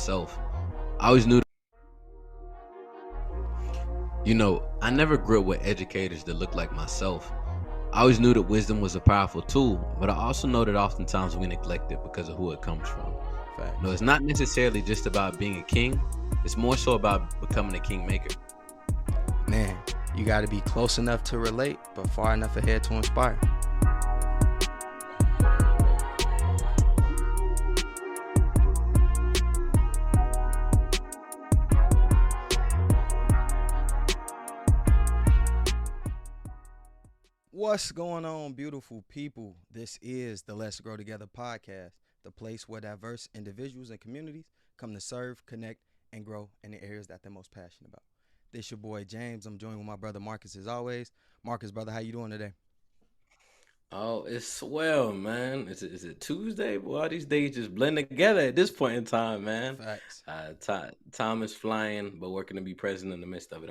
myself. I always knew, I never grew up with educators that looked like myself. I always knew that wisdom was a powerful tool, but I also know that oftentimes we neglect it because of who it comes from. No, Facts. it's not necessarily just about being a king. It's more so about becoming a kingmaker. Man, you got to be close enough to relate, but far enough ahead to inspire. What's going on, beautiful people? This is the Let's Grow Together podcast, the place where diverse individuals and communities come to serve, connect, and grow in the areas that they're most passionate about. This your boy James. I'm joined with my brother Marcus as always. Marcus, brother, how you doing today? Oh, it's swell, man. Is it Tuesday? Boy, all these days just blend together at this point in time, man. Facts. Time is flying, but working to be present in the midst of it.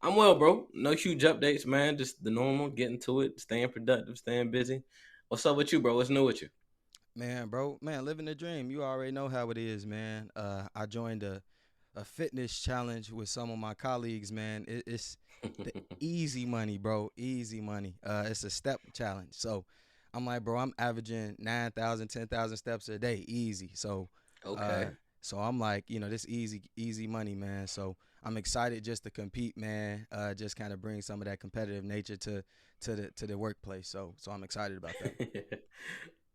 I'm well, bro. No huge updates, man. Just the normal, getting to it, staying productive, staying busy. What's up with you, bro? What's new with you? Man, bro, man, living the dream. You already know how it is, man. I joined a fitness challenge with some of my colleagues, man. It's the easy money, bro. Easy money. It's a step challenge. So I'm like, bro, I'm averaging 9,000, 10,000 steps a day, easy. Uh, Okay. so I'm like, this easy money, man. So I'm excited just to compete, man. Just kind of bring some of that competitive nature to the workplace. So I'm excited about that.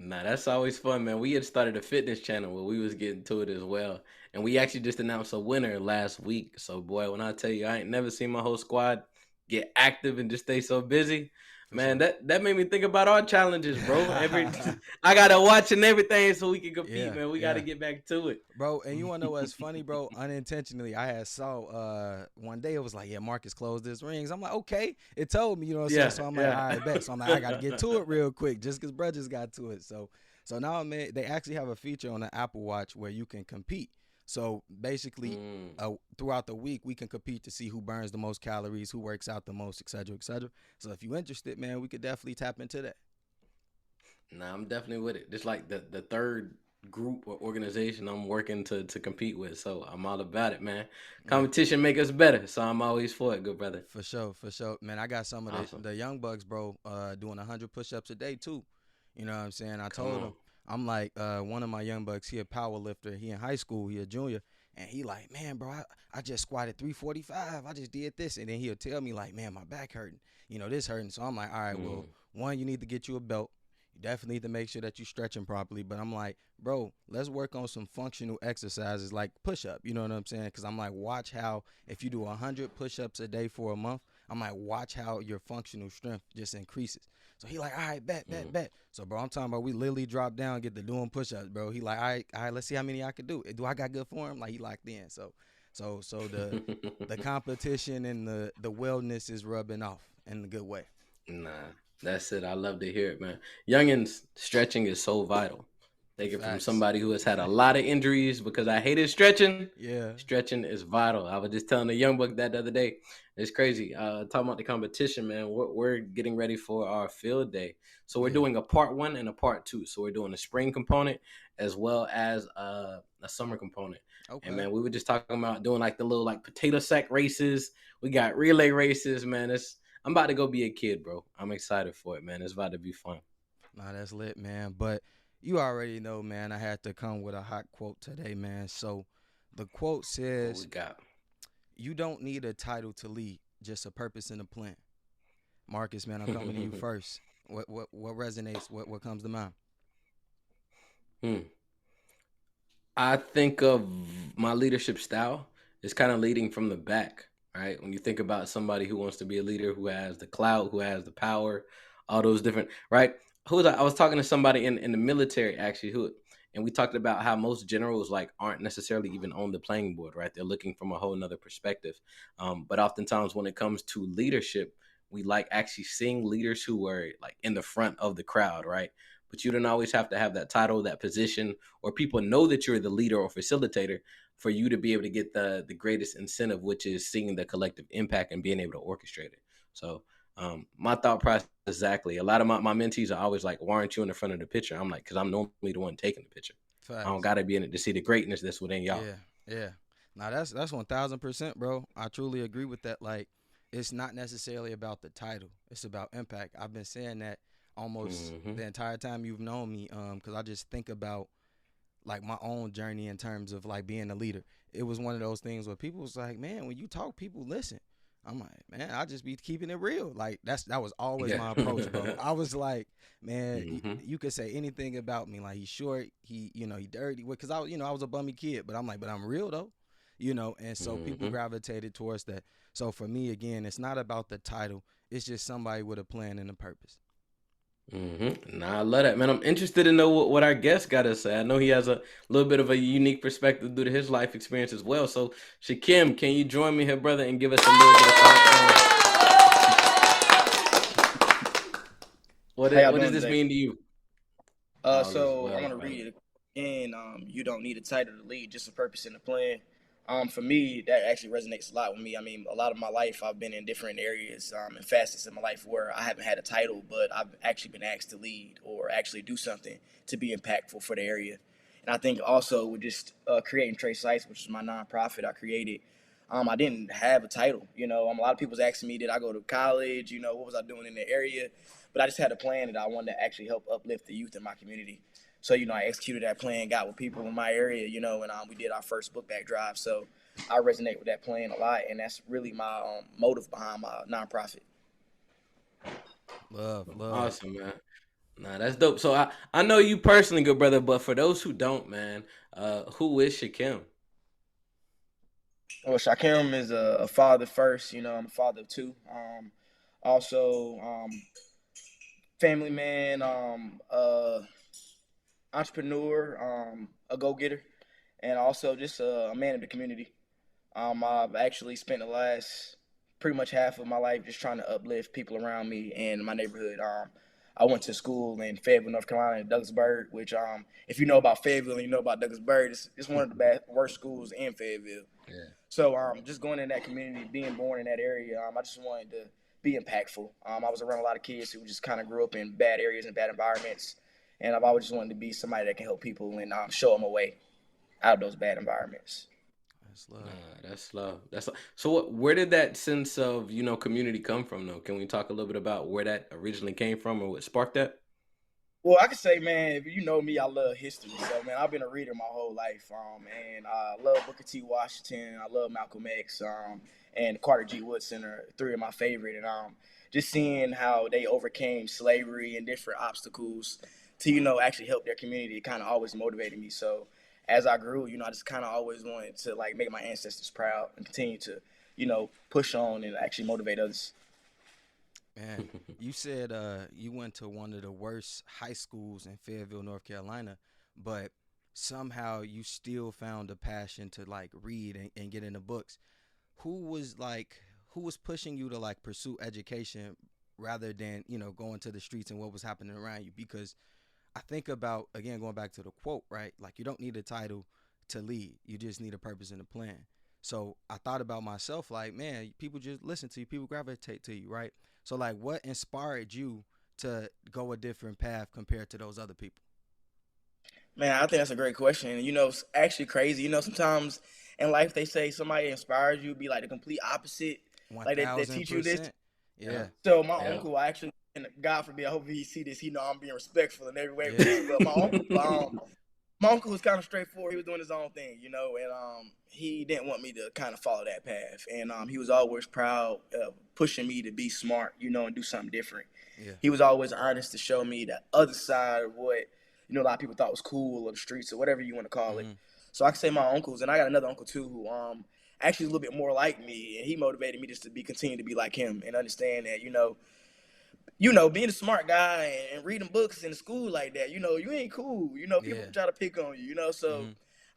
Nah, that's always fun, man. We had started a fitness channel where we was getting to it as well. And we actually just announced a winner last week. So boy, when I tell you I ain't never seen my whole squad get active and just stay so busy. For Man, sure. that made me think about our challenges, bro. Every I gotta watch and everything so we can compete, Yeah, man. We gotta yeah. get back to it. Bro, and you wanna know what's funny, bro? Unintentionally, I had saw one day it was like, yeah, Marcus closed his rings. I'm like, okay. It told me, you know what I'm saying? Yeah, So I'm like, all yeah. right, bet. So I'm like, I gotta get to it real quick, just cause brothers got to it. So now, man, they actually have a feature on the Apple Watch where you can compete. So basically, Mm. throughout the week, we can compete to see who burns the most calories, who works out the most, et cetera, et cetera. So if you're interested, man, we could definitely tap into that. Nah, I'm definitely with it. Just like the third group or organization I'm working to compete with. So I'm all about it, man. Yeah. Competition make us better. So I'm always for it, good brother. For sure, for sure. Man, I got some of the, Awesome. the young bucks, bro, doing 100 push-ups a day too. You know what I'm saying? I Come told on. him, I'm like, one of my young bucks, he a power lifter. He in high school, he a junior. And he like, man, bro, I just squatted 345. I just did this. And then he'll tell me like, man, my back hurting. This hurting. So I'm like, all right, well, Mm. one, you need to get you a belt. You definitely need to make sure that you stretching properly. But I'm like, bro, let's work on some functional exercises like push-up. You know what I'm saying? Because I'm like, watch how if you do 100 push-ups a day for a month, I'm like, watch how your functional strength just increases. So he like, all right, Mm. bet. So bro, I'm talking about we literally drop down, get to doing push-ups, bro. He like, all right, let's see how many I could do. Do I got good form? Like he locked in. So the competition and the wellness is rubbing off in a good way. Nah, that's it. I love to hear it, man. Youngins, stretching is so vital. Take it from Facts. somebody who has had a lot of injuries because I hated stretching. Yeah. Stretching is vital. I was just telling the young buck that the other day. It's crazy. Talking about the competition, man. We're getting ready for our field day. So we're Yeah. doing a part one and a part two. So we're doing a spring component as well as a summer component. And Okay. man, we were just talking about doing like the little like potato sack races. We got relay races, man. I'm about to go be a kid, bro. I'm excited for it, man. It's about to be fun. Nah, that's lit, man. But you already know, man, I had to come with a hot quote today, man. So the quote What we says, got? you don't need a title to lead, just a purpose and a plan. Marcus, man, I'm coming to you first. What resonates? What comes to mind? Hmm. I think of my leadership style is kind of leading from the back, right? When you think about somebody who wants to be a leader, who has the clout, who has the power, all those different, right? I was talking to somebody in the military actually, and we talked about how most generals like aren't necessarily even on the playing board, right? They're looking from a whole nother perspective. But oftentimes when it comes to leadership, we like actually seeing leaders who are like in the front of the crowd, right? But you don't always have to have that title, that position, or people know that you're the leader or facilitator for you to be able to get the greatest incentive, which is seeing the collective impact and being able to orchestrate it. So my thought process exactly. A lot of my mentees are always like, "Why aren't you in the front of the picture?" I'm like, "Because I'm normally the one taking the picture." I don't Facts. gotta be in it to see the greatness that's within y'all. Yeah, yeah. Now that's 1,000%, bro. I truly agree with that. Like, it's not necessarily about the title; it's about impact. I've been saying that almost Hmm. the entire time you've known me, because I just think about like my own journey in terms of like being a leader. It was one of those things where people was like, man, when you talk, people listen. I'm like, man, I just be keeping it real. Like that was always Yeah. my approach, bro. I was like, man, Hmm. you could say anything about me. Like he's short, he dirty. Because I was a bummy kid, but I'm like, but I'm real though, And so people Hmm. gravitated towards that. So for me, again, it's not about the title. It's just somebody with a plan and a purpose. Nah, I love that, man. I'm interested to know what our guest got to say. I know he has a little bit of a unique perspective due to his life experience as well. So, Shakim, can you join me here, brother, and give us a little bit of thought on How y'all what does doing this today? mean to you? All is So I'm well, gonna brother. read it again. You don't need a title to lead, just a purpose and a plan. For me, that actually resonates a lot with me. I mean, a lot of my life, I've been in different areas and facets in my life where I haven't had a title, but I've actually been asked to lead or actually do something to be impactful for the area. And I think also with just creating Trace Sites, which is my nonprofit I created, I didn't have a title. A lot of people's asking me, did I go to college? What was I doing in the area? But I just had a plan that I wanted to actually help uplift the youth in my community. So, I executed that plan, got with people in my area, and we did our first book bag drive. So I resonate with that plan a lot, and that's really my motive behind my nonprofit. Love, love. Awesome, man. Nah, that's dope. So I know you personally, good brother, but for those who don't, man, who is Shakim? Well, Shakim is a father first. I'm a father of two. Also, family man, entrepreneur, a go getter, and also just a man of the community. I've actually spent the last pretty much half of my life just trying to uplift people around me and my neighborhood. I went to school in Fayetteville, North Carolina, in Douglasburg, which, if you know about Fayetteville and you know about Douglasburg, it's one of the worst schools in Fayetteville. Yeah. So, just going in that community, being born in that area, I just wanted to be impactful. I was around a lot of kids who just kind of grew up in bad areas and bad environments, and I've always just wanted to be somebody that can help people and show them a way out of those bad environments. That's Nah, love. that's love. That's love. So where did that sense of community come from, though? Can we talk a little bit about where that originally came from or what sparked that? Well, I can say, man, if you know me, I love history. So, man, I've been a reader my whole life, and I love Booker T. Washington. I love Malcolm X, and Carter G. Woodson are three of my favorite. And just seeing how they overcame slavery and different obstacles to, actually help their community, kind of always motivated me. So, as I grew, I just kind of always wanted to like make my ancestors proud and continue to, push on and actually motivate others. Man, you said you went to one of the worst high schools in Fayetteville, North Carolina, but somehow you still found a passion to like read and get into books. Who was pushing you to like pursue education rather than, going to the streets and what was happening around you? Because I think about, again, going back to the quote, right? Like you don't need a title to lead. You just need a purpose and a plan. So I thought about myself like, man, people just listen to you, people gravitate to you, right? So like what inspired you to go a different path compared to those other people? Man, I think that's a great question. And it's actually crazy. Sometimes in life they say somebody inspires you be like the complete opposite. One Like they thousand teach you this. percent. Yeah. Yeah. So my Yeah. uncle actually, and God forbid, I hope he see this. He know I'm being respectful in every way with Yeah. this. But my uncle was kind of straightforward. He was doing his own thing, and he didn't want me to kind of follow that path. And he was always proud of pushing me to be smart, and do something different. Yeah. He was always honest to show me the other side of what a lot of people thought was cool or the streets or whatever you want to call it. Mm-hmm. So I can say my uncles, and I got another uncle too who actually is a little bit more like me, and he motivated me just to be continue to be like him and understand that being a smart guy and reading books in school like that, you ain't cool. People Yeah. try to pick on you. So Mm-hmm.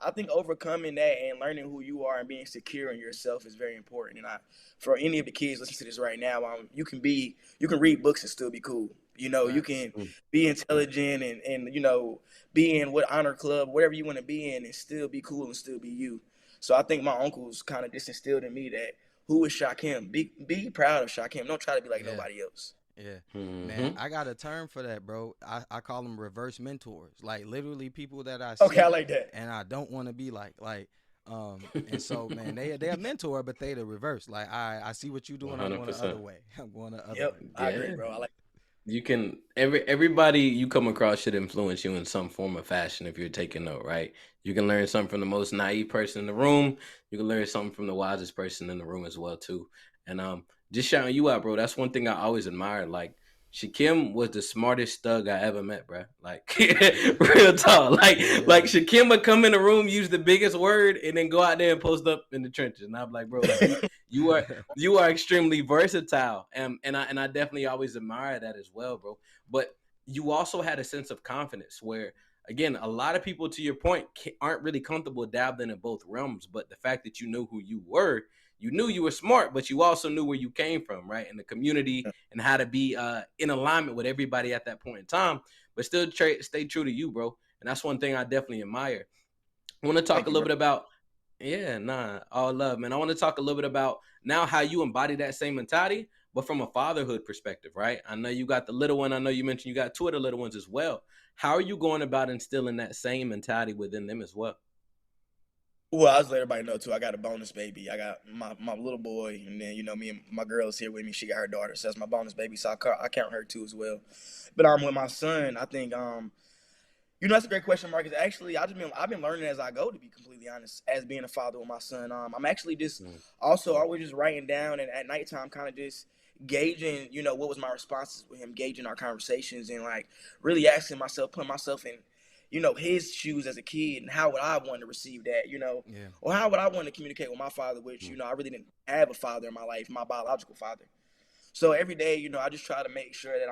I think overcoming that and learning who you are and being secure in yourself is very important. And for any of the kids listening to this right now, you can read books and still be cool. You Facts. can be intelligent and be in what honor club, whatever you want to be in, and still be cool and still be you. So I think my uncles kind of just instilled in me that who is Shakim? Be proud of Shakim. Don't try to be like Yeah. nobody else. Yeah. Man, Mm-hmm. I got a term for that, bro. I call them reverse mentors. Like literally people that I Okay, I see like that. and I don't want to be like and so man, they a mentor, but they the reverse. Like I see what you doing, I'm going the other 100%. way. I'm going the other Yep, way. I agree, Yeah. bro. I like. You can everybody you come across should influence you in some form or fashion if you're taking note, right? You can learn something from the most naive person in the room. You can learn something from the wisest person in the room as well too. And just shouting you out, bro. That's one thing I always admired. Like Shakim was the smartest thug I ever met, bro. Like real talk. Like Yeah. Shakim would come in the room, use the biggest word, and then go out there and post up in the trenches. And I'm like, bro, like you are you are extremely versatile, and I definitely always admire that as well, bro. But you also had a sense of confidence where, again, a lot of people, to your point, aren't really comfortable dabbling in both realms. But the fact that you knew who you were, you knew you were smart, but you also knew where you came from, right, in the community, and how to be in alignment with everybody at that point in time, but still stay true to you, bro. And that's one thing I definitely admire. I want to talk Thank a you, little bro. bit about, yeah, nah, all love, man. I want to talk a little bit about now how you embody that same mentality, but from a fatherhood perspective, right? I know you got the little one. I know you mentioned you got two of the little ones as well. How are you going about instilling that same mentality within them as well? Well, I just let everybody know too. I got a bonus baby. I got my little boy, and then me and my girl is here with me. She got her daughter, so that's my bonus baby. So I count her too as well. But with my son, I think that's a great question, Marcus. Actually, I've been learning as I go. To be completely honest, as being a father with my son, I'm actually just Mm, also always just writing down and at nighttime, kind of just gauging, what was my responses with him, gauging our conversations, and like really asking myself, putting myself in, his shoes as a kid, and how would I want to receive that, Yeah. or how would I want to communicate with my father, which mm, I really didn't have a father in my life, my biological father. So every day, I just try to make sure that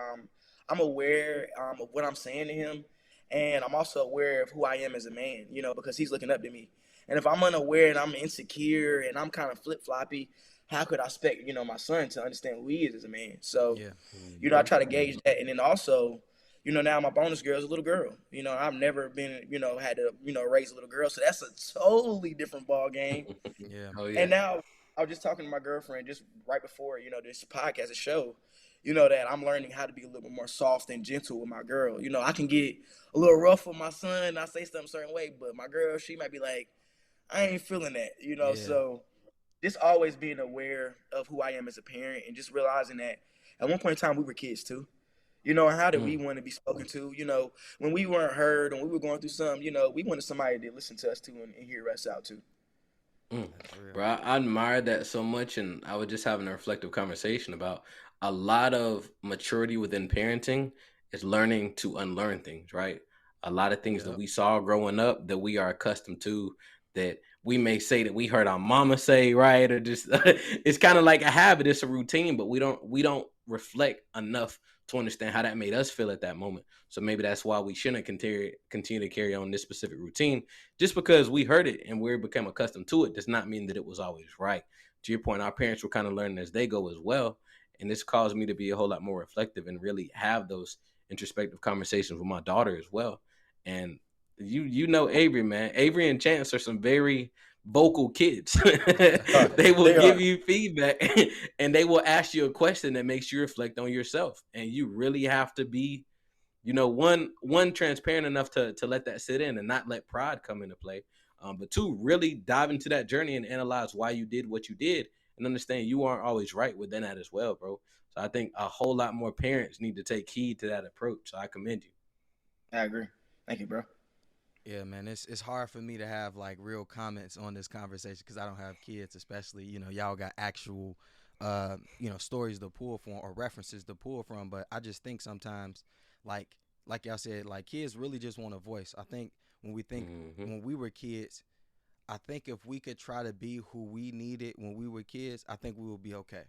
I'm aware of what I'm saying to him, and I'm also aware of who I am as a man. Because he's looking up to me. And if I'm unaware and I'm insecure and I'm kind of flip floppy, how could I expect my son to understand who he is as a man? So Yeah. I mm, try to gauge that, and then also. Now my bonus girl is a little girl. I've never been, had to, raise a little girl. So that's a totally different ball game. Yeah. oh And yeah. now I was just talking to my girlfriend just right before, this podcast, a show, that I'm learning how to be a little bit more soft and gentle with my girl. I can get a little rough with my son and I say something a certain way, but my girl, she might be like, I ain't feeling that. Yeah. So just always being aware of who I am as a parent and just realizing that at one point in time we were kids too. And how did we Mm, want to be spoken to? When we weren't heard and we were going through something, we wanted somebody to listen to us too and hear us out too. mm. That's real. Bro, I admire that so much, and I was just having a reflective conversation about a lot of maturity within parenting is learning to unlearn things, right? A lot of things that Yep. we saw growing up that we are accustomed to, that we may say that we heard our mama say, right? Or just it's kind of like a habit, it's a routine, but we don't reflect enough to understand how that made us feel at that moment. So maybe that's why we shouldn't continue to carry on this specific routine. Just because we heard it and we become accustomed to it does not mean that it was always right. To your point, our parents were kind of learning as they go as well. And this caused me to be a whole lot more reflective and really have those introspective conversations with my daughter as well. And you know Avery, man. Avery and Chance are some very vocal kids. They will They give are. you feedback and they will ask you a question that makes you reflect on yourself. And you really have to be, one transparent enough to let that sit in and not let pride come into play, but two, really dive into that journey and analyze why you did what you did and understand you aren't always right within that as well, bro. So I think a whole lot more parents need to take heed to that approach, so I commend you. I agree. Thank you, bro. Yeah, man, it's hard for me to have like real comments on this conversation because I don't have kids, especially y'all got actual stories to pull from or references to pull from. But I just think sometimes, like y'all said, like kids really just want a voice. I think Mm-hmm. when we were kids, I think if we could try to be who we needed when we were kids, I think we would be okay.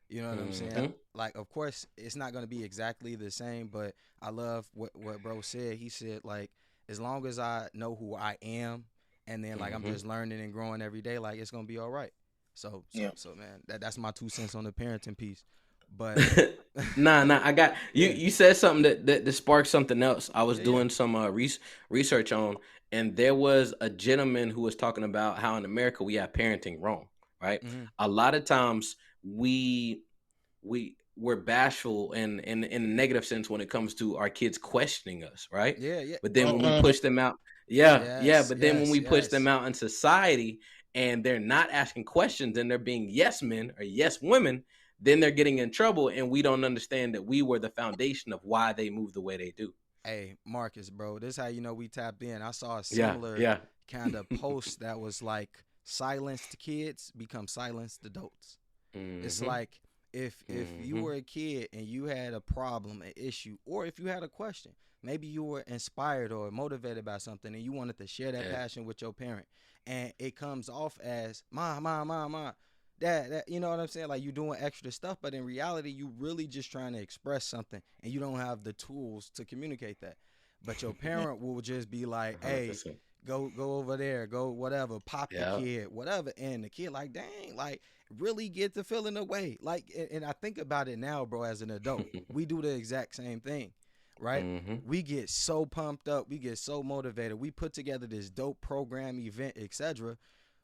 You know what I'm saying? Mm-hmm. Like, of course, it's not gonna be exactly the same, but I love what bro said. He said like, as long as I know who I am, and then like I'm Mm-hmm. just learning and growing every day, like it's gonna be all right. So Yeah. man, that's my 2 cents on the parenting piece. But Nah, I got you. yeah, You said something that sparked something else. I was yeah, doing some research on, and there was a gentleman who was talking about how in America we have parenting wrong, right? hmm A lot of times we we're bashful and in a negative sense when it comes to our kids questioning us, right? Yeah, yeah, But then bro. when we push them out, yeah, Yes, but then when yes, we push them yes. out in society and they're not asking questions and they're being yes men or yes women, then they're getting in trouble and we don't understand that we were the foundation of why they move the way they do. Hey, Marcus, bro, this how you know we tapped in. I saw a Yeah, similar yeah. kind of post that was like silenced kids become silenced adults. It's Mm-hmm. like if you Mm-hmm. were a kid and you had a problem, an issue, or if you had a question, maybe you were inspired or motivated by something and you wanted to share that Yeah. passion with your parent, and it comes off as mom, dad, that, you know what I'm saying? Like you doing extra stuff, but in reality, you really just trying to express something, and you don't have the tools to communicate that. But your parent will just be like, "Hey, 100%. go over there, go whatever, pop the Yeah. kid, whatever," and the kid like, "Dang, like." Really get the feeling away. Like, and I think about it now, bro, as an adult, we do the exact same thing, right? Mm-hmm. We get so pumped up, we get so motivated, we put together this dope program, event, etc.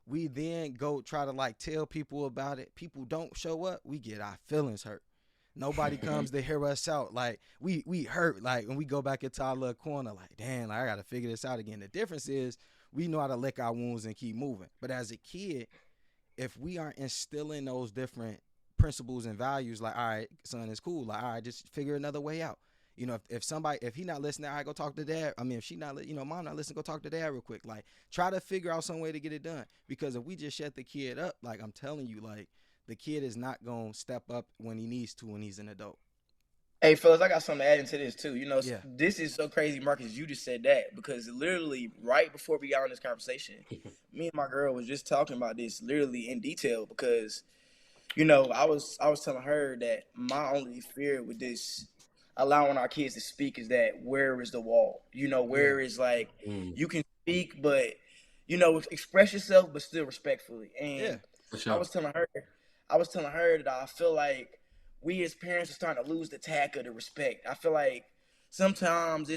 We then go try to like tell people about it. People don't show up, we get our feelings hurt. Nobody comes to hear us out. Like we hurt. Like when we go back into our little corner, like, damn, like, I gotta figure this out again. The difference is we know how to lick our wounds and keep moving. But as a kid, if we aren't instilling those different principles and values, like, all right, son, it's cool. Like, all right, just figure another way out. You know, if somebody, if he not listening, all right, go talk to dad. I mean, if she not, mom not listening, go talk to dad real quick. Like, try to figure out some way to get it done. Because if we just shut the kid up, like I'm telling you, like the kid is not gonna step up when he needs to when he's an adult. Hey, fellas, I got something to add into this too. Yeah. This is so crazy, Marcus. You just said that because literally right before we got on this conversation, me and my girl was just talking about this literally in detail because I was telling her that my only fear with this allowing our kids to speak is that where is the wall? Yeah. Where is like Mm, you can speak, but express yourself, but still respectfully. Yeah. And for I sure. was telling her, I was telling her that I feel like we as parents are starting to lose the tack of the respect. I feel like sometimes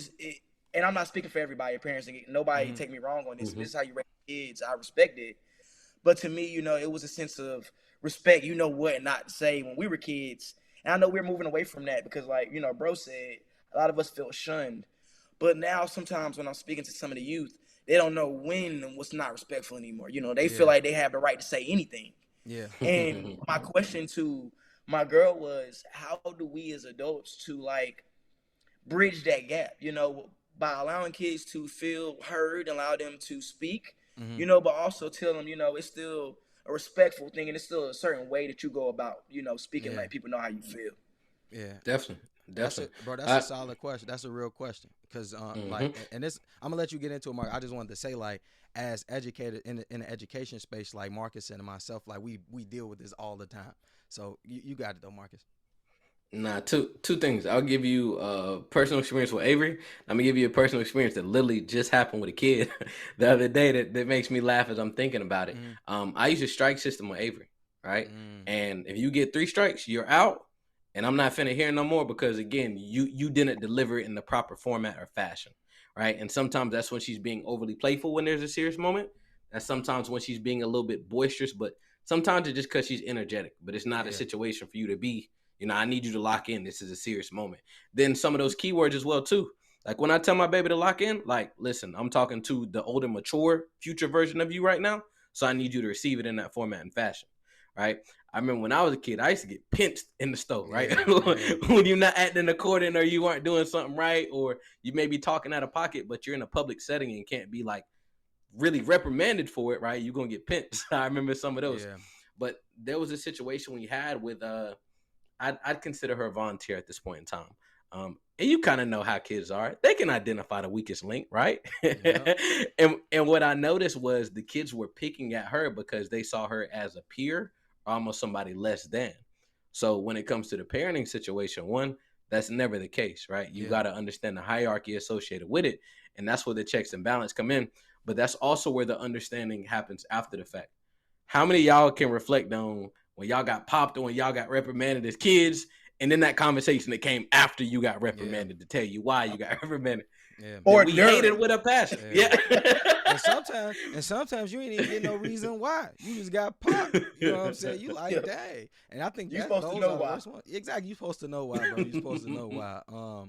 and I'm not speaking for everybody, parents. Nobody Mm-hmm. take me wrong on this. If Mm-hmm. this is how you raise kids, I respect it. But to me, it was a sense of respect. You know what not to say when we were kids, and I know we're moving away from that because, like bro said, a lot of us feel shunned. But now, sometimes when I'm speaking to some of the youth, they don't know when and what's not respectful anymore. They feel Yeah. like they have the right to say anything. Yeah. And my question to my girl was, how do we as adults to like bridge that gap? By allowing kids to feel heard, allow them to speak, Mm-hmm. but also tell them, it's still a respectful thing and it's still a certain way that you go about, speaking, Yeah. like people know how you feel. Yeah. Definitely. That's a Definitely. bro. That's a I, solid question. That's a real question. Cause like, mm-hmm. and this, I'm gonna let you get into it, Mark. I just wanted to say, like, as educated in the education space, like Marcus and myself, like we deal with this all the time. So you got it though, Marcus. Nah, two things. I'll give you personal experience with Avery. I'm gonna give you a personal experience that literally just happened with a kid the other day that makes me laugh as I'm thinking about it. Mm-hmm. I use a strike system with Avery, right? Mm-hmm. And if you get 3 strikes, you're out. And I'm not finna hear no more because again, you didn't deliver it in the proper format or fashion, right? And sometimes that's when she's being overly playful when there's a serious moment. That's sometimes when she's being a little bit boisterous, but sometimes it's just because she's energetic. But it's not a Yeah. situation for you to be, I need you to lock in. This is a serious moment. Then some of those keywords as well too. Like when I tell my baby to lock in, like, listen, I'm talking to the older, mature, future version of you right now. So I need you to receive it in that format and fashion, right? I remember when I was a kid, I used to get pinched in the store, right? Yeah. Yeah. When you're not acting according or you aren't doing something right, or you may be talking out of pocket, but you're in a public setting and can't be like really reprimanded for it, right? You're gonna get pinched. I remember some of those. Yeah. But there was a situation we had with I'd consider her a volunteer at this point in time. And you kind of know how kids are. They can identify the weakest link, right? Yep. and what I noticed was the kids were picking at her because they saw her as a peer, almost somebody less than. So when it comes to the parenting situation, one, that's never the case, right? You Yeah. got to understand the hierarchy associated with it. And that's where the checks and balance come in. But that's also where the understanding happens after the fact. How many of y'all can reflect on when y'all got popped or when y'all got reprimanded as kids, and then that conversation that came after you got Yeah. reprimanded to tell you why Uh, you got reprimanded? Yeah. that or we hated during. with a passion. Yeah. Yeah. And sometimes you ain't even get no reason why. You just got popped. You know what I'm saying? You like, Yeah, dang. And I think you that supposed to those know are the why. worst ones. Exactly. You're supposed to know why, bro. You're supposed to know why.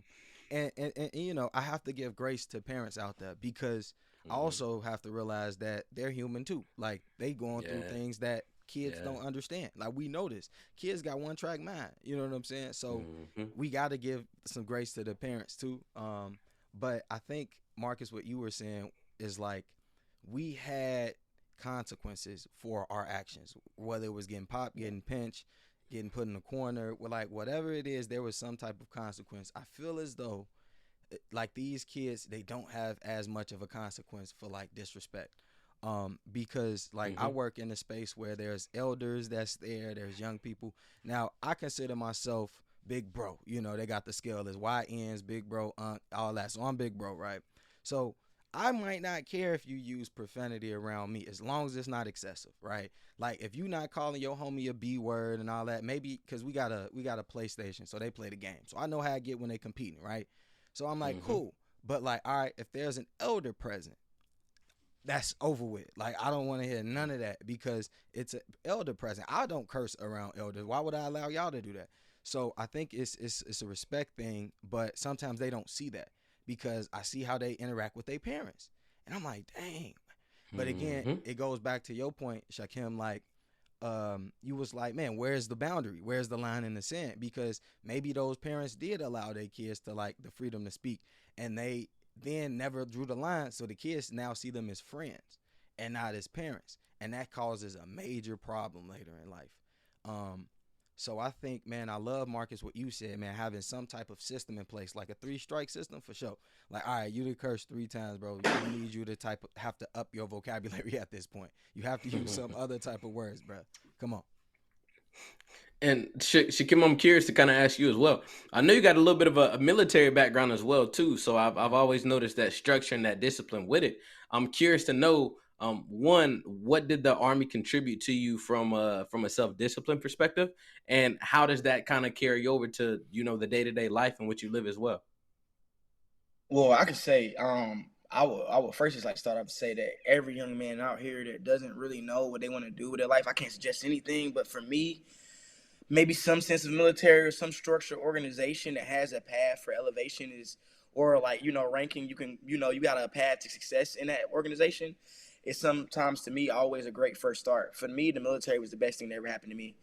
And you know, I have to give grace to parents out there because I Mhm. also have to realize that they're human too. Like they going through Yeah. things that kids Yeah. don't understand. Like we know this. Kids got one track mind. You know what I'm saying? So Mhm. we got to give some grace to the parents too. But I think Marcus, what you were saying is like we had consequences for our actions, whether it was getting popped, getting pinched, getting put in a corner, like whatever it is, there was some type of consequence. I feel as though like these kids, they don't have as much of a consequence for like disrespect. Because like I Mhm. work in a space where there's elders that's there, there's young people. Now I consider myself big bro. You know, they got the scale as YNs, big bro, all that. So I'm big bro, right? So I might not care if you use profanity around me as long as it's not excessive, right? Like if you not calling your homie a B word and all that, maybe because we got a PlayStation, so they play the game. So I know how I get when they competing, right? So I'm like, Mhm. cool. But like, all right, if there's an elder present, that's over with. Like I don't want to hear none of that because it's an elder present. I don't curse around elders. Why would I allow y'all to do that? So I think it's a respect thing, but sometimes they don't see that because I see how they interact with their parents, and I'm like, dang. But again, Mhm. it goes back to your point, Shakim. Like, you was like, man, where's the boundary? Where's the line in the sand? Because maybe those parents did allow their kids to like the freedom to speak, and they then never drew the line, so the kids now see them as friends and not as parents, and that causes a major problem later in life. Um, so I think, man, I love Marcus what you said, man, having some type of system in place, like a 3 strike system for sure. Like, all right, you did curse 3 times, bro. We need you to have to up your vocabulary at this point. You have to use some other type of words, bro. Come on. And Shakim, I'm curious to kind of ask you as well. I know you got a little bit of a military background as well too, so I've Yeah. always noticed that structure and that discipline with it. I'm curious to know, one, what did the Army contribute to you from a self discipline perspective, and how does that kind of carry over to the day to day life in which you live as well? Well, I could say, I would first just like start off to say that every young man out here that doesn't really know what they want to do with their life, I can't suggest anything. But for me, maybe some sense of military or some structured organization that has a path for elevation is, or like ranking. You can you got a path to success in that organization. It's sometimes to me always a great first start. For me, the military was the best thing that ever happened to me.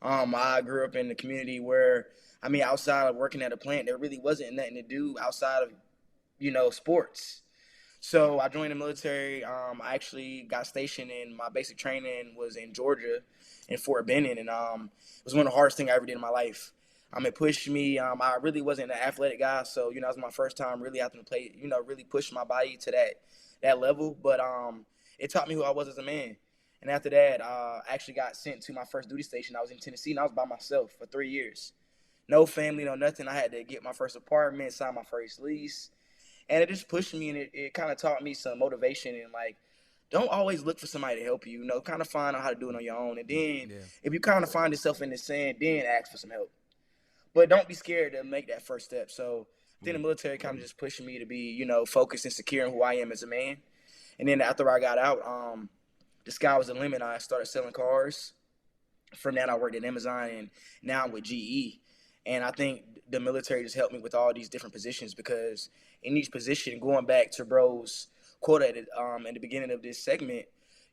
I grew up in a community where, I mean, outside of working at a plant, there really wasn't nothing to do outside of sports. So I joined the military. I actually got stationed, and my basic training was in Georgia, in Fort Benning, and it was one of the hardest things I ever did in my life. It pushed me. I really wasn't an athletic guy, so it was my first time really having to play. Really push my body to that level. But it taught me who I was as a man. And after that, I actually got sent to my first duty station. I was in Tennessee, and I was by myself for 3 years. No family, no nothing. I had to get my first apartment, sign my first lease, and it just pushed me, and it kind of taught me some motivation and like don't always look for somebody to help you. Kind of find out how to do it on your own, and then Yeah. if you kind of find yourself in the sand, then ask for some help. But don't be scared to make that first step. So I think the Mm. military kind of just pushed me to be focused and secure in who I am as a man. And then after I got out, the sky was the limit. I started selling cars. From that, I worked at Amazon, and now I'm with GE. And I think the military just helped me with all these different positions because in each position, going back to bro's quote at the beginning of this segment,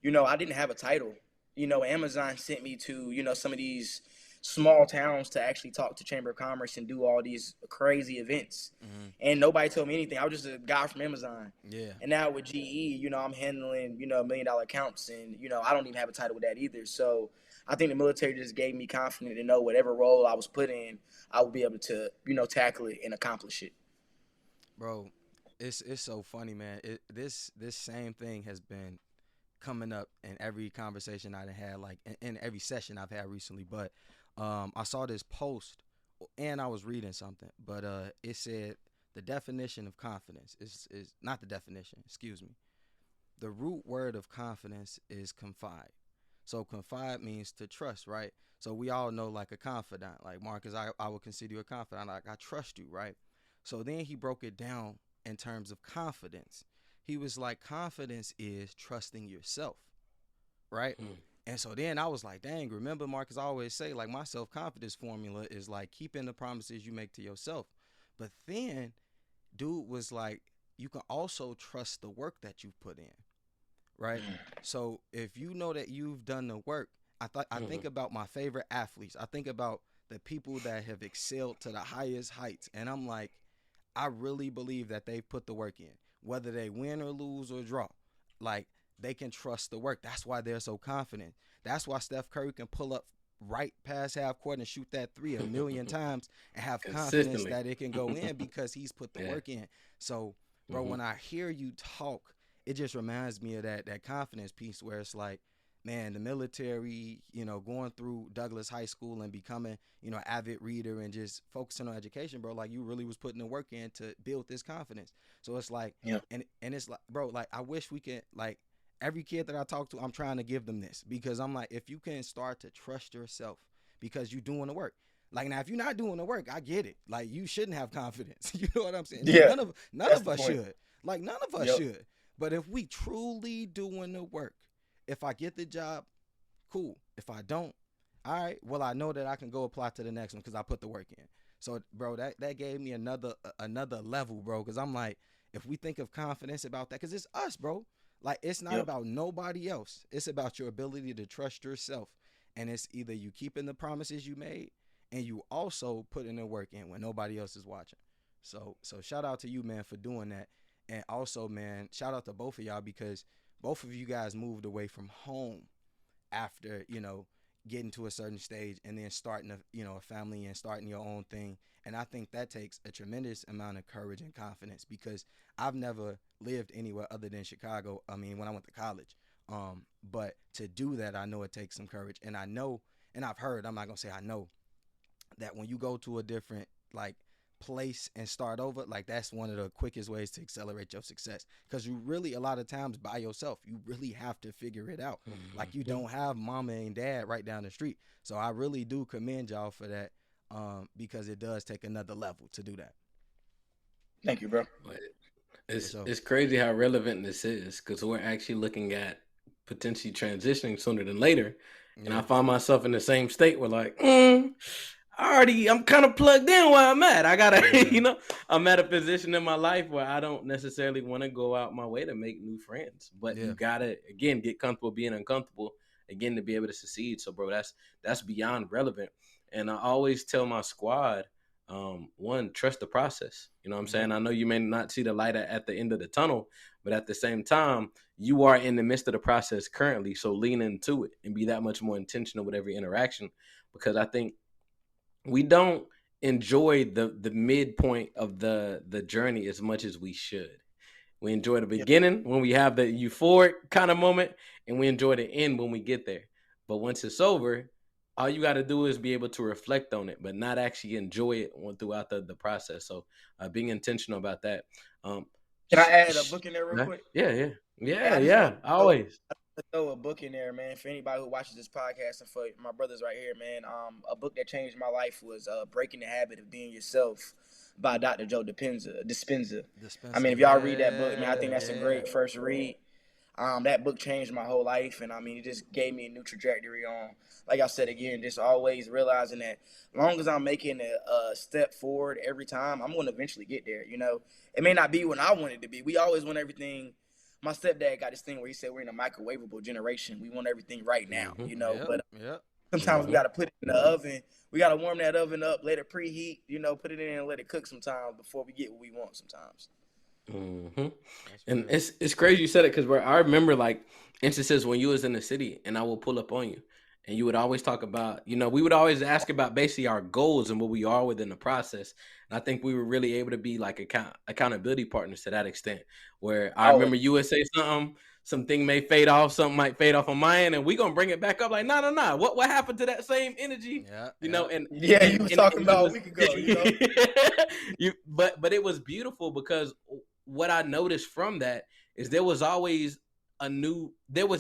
I didn't have a title. Amazon sent me to some of these small towns to actually talk to Chamber of Commerce and do all these crazy events, Hmm. and nobody told me anything. I was just a guy from Amazon. Yeah. And now with GE, I'm handling, $1 million accounts, and I don't even have a title with that either. So I think the military just gave me confidence to know whatever role I was put in, I would be able to, tackle it and accomplish it. Bro, it's so funny, man. This same thing has been coming up in every conversation I've had, like in every session I've had recently. But I saw this post, and I was reading something, but it said the definition of confidence is not the definition. Excuse me. The root word of confidence is confide. So confide means to trust, right? So we all know like a confidant, like Marcus, I would consider you a confidant. Like I trust you, right? So then he broke it down in terms of confidence. He was like, confidence is trusting yourself, right? Mm. And so then I was like, dang, remember, Marcus, I always say, like, my self confidence formula is like keeping the promises you make to yourself. But then dude was like, you can also trust the work that you've put in, right? So if you know that you've done the work, I think Mhm. about my favorite athletes. I think about the people that have excelled to the highest heights, and I'm like, I really believe that they put the work in, whether they win or lose or draw. Like, they can trust the work. That's why they're so confident. That's why Steph Curry can pull up right past half court and shoot that three a million times and have confidence Consistently. that it can go in because he's put the Yeah. work in. So, bro, Hmm. when I hear you talk, it just reminds me of that confidence piece where it's like, man, the military, going through Douglas High School and becoming, avid reader and just focusing on education, bro. Like, you really was putting the work in to build this confidence. So it's like, Yeah. and it's like, bro, like, I wish we could, like, every kid that I talk to, I'm trying to give them this, because I'm like, if you can start to trust yourself because you're doing the work. Like, now, if you're not doing the work, I get it. Like, you shouldn't have confidence. You know what I'm saying? Yeah. None That's of the us point. should. Like, none of us Yep. should. But if we truly doing the work, if I get the job, cool. If I don't, all right, well, I know that I can go apply to the next one because I put the work in. So, bro, that gave me another level, bro. Because I'm like, if we think of confidence about that, because it's us, bro. Like, it's not Yep. about nobody else. It's about your ability to trust yourself. And it's either you keeping the promises you made, and you also putting the work in when nobody else is watching. So shout out to you, man, for doing that. And also, man, shout out to both of y'all, because both of you guys moved away from home after, getting to a certain stage and then starting a family and starting your own thing. And I think that takes a tremendous amount of courage and confidence, because I've never lived anywhere other than Chicago. I mean, when I went to college. But to do that, I know it takes some courage. And I know, and I've heard, I'm not going to say I know, that when you go to a different, like, place and start over, like, that's one of the quickest ways to accelerate your success, because you really, a lot of times, by yourself, you really have to figure it out. Like, you Hmm. don't have mama and dad right down the street. So I really do commend y'all for that, because it does take another level to do that, Thank you, bro. But for it's sure. it's crazy how relevant this is, because we're actually looking at potentially transitioning sooner than later, and I Yeah. find myself in the same state where, like, I'm kind of plugged in where I'm at. I gotta, Yeah. I'm at a position in my life where I don't necessarily want to go out my way to make new friends, but you Yeah. gotta, again, get comfortable being uncomfortable, again, to be able to succeed. So, bro, that's beyond relevant. And I always tell my squad, one, trust the process. You know what I'm Yep. saying? I know you may not see the light at the end of the tunnel, but at the same time, you are in the midst of the process currently. So lean into it and be that much more intentional with every interaction, because I think we don't enjoy the midpoint of the journey as much as we should. We enjoy the Yep. beginning when we have the euphoric kind of moment, and we enjoy the end when we get there. But once it's over, all you got to do is be able to reflect on it, but not actually enjoy it throughout the process. So being intentional about that. Um, Can I sh- add a sh- book in there real quick? yeah, yeah, Hey, yeah, I just want yeah. Always. to throw a book in there, man. For anybody who watches this podcast, and for my brothers right here, man, a book that changed my life was "Breaking the Habit of Being Yourself" by Dr. Joe Dispenza. I Dispenser. mean, if y'all read that book, man, I Yeah. think that's a Yeah. great first read. That book changed my whole life, and I mean, it just gave me a new trajectory on. Like I said again, just always realizing that as long as I'm making a step forward every time, I'm going to eventually get there. It may not be when I want it to be. We always want everything. My stepdad got this thing where he said we're in a microwavable generation. We want everything right now, Hmm. Yep. But Yep. sometimes we Hmm. got to put it in the oven. We got to warm that oven up, let it preheat, put it in and let it cook sometimes before we get what we want sometimes. Hmm. That's And real. it's crazy you said it, because I remember, like, instances when you was in the city and I will pull up on you, and you would always talk about, we would always ask about basically our goals and what we are within the process. And I think we were really able to be like accountability partners to that extent, where I Always. remember you would say something may fade off, something might fade off on my end, and we gonna bring it back up, like, no, no, no, what happened to that same energy? Yeah. You know, Yeah. and Yeah, and you was and, talking and it about a was week ago. but it was beautiful, because what I noticed from that is there was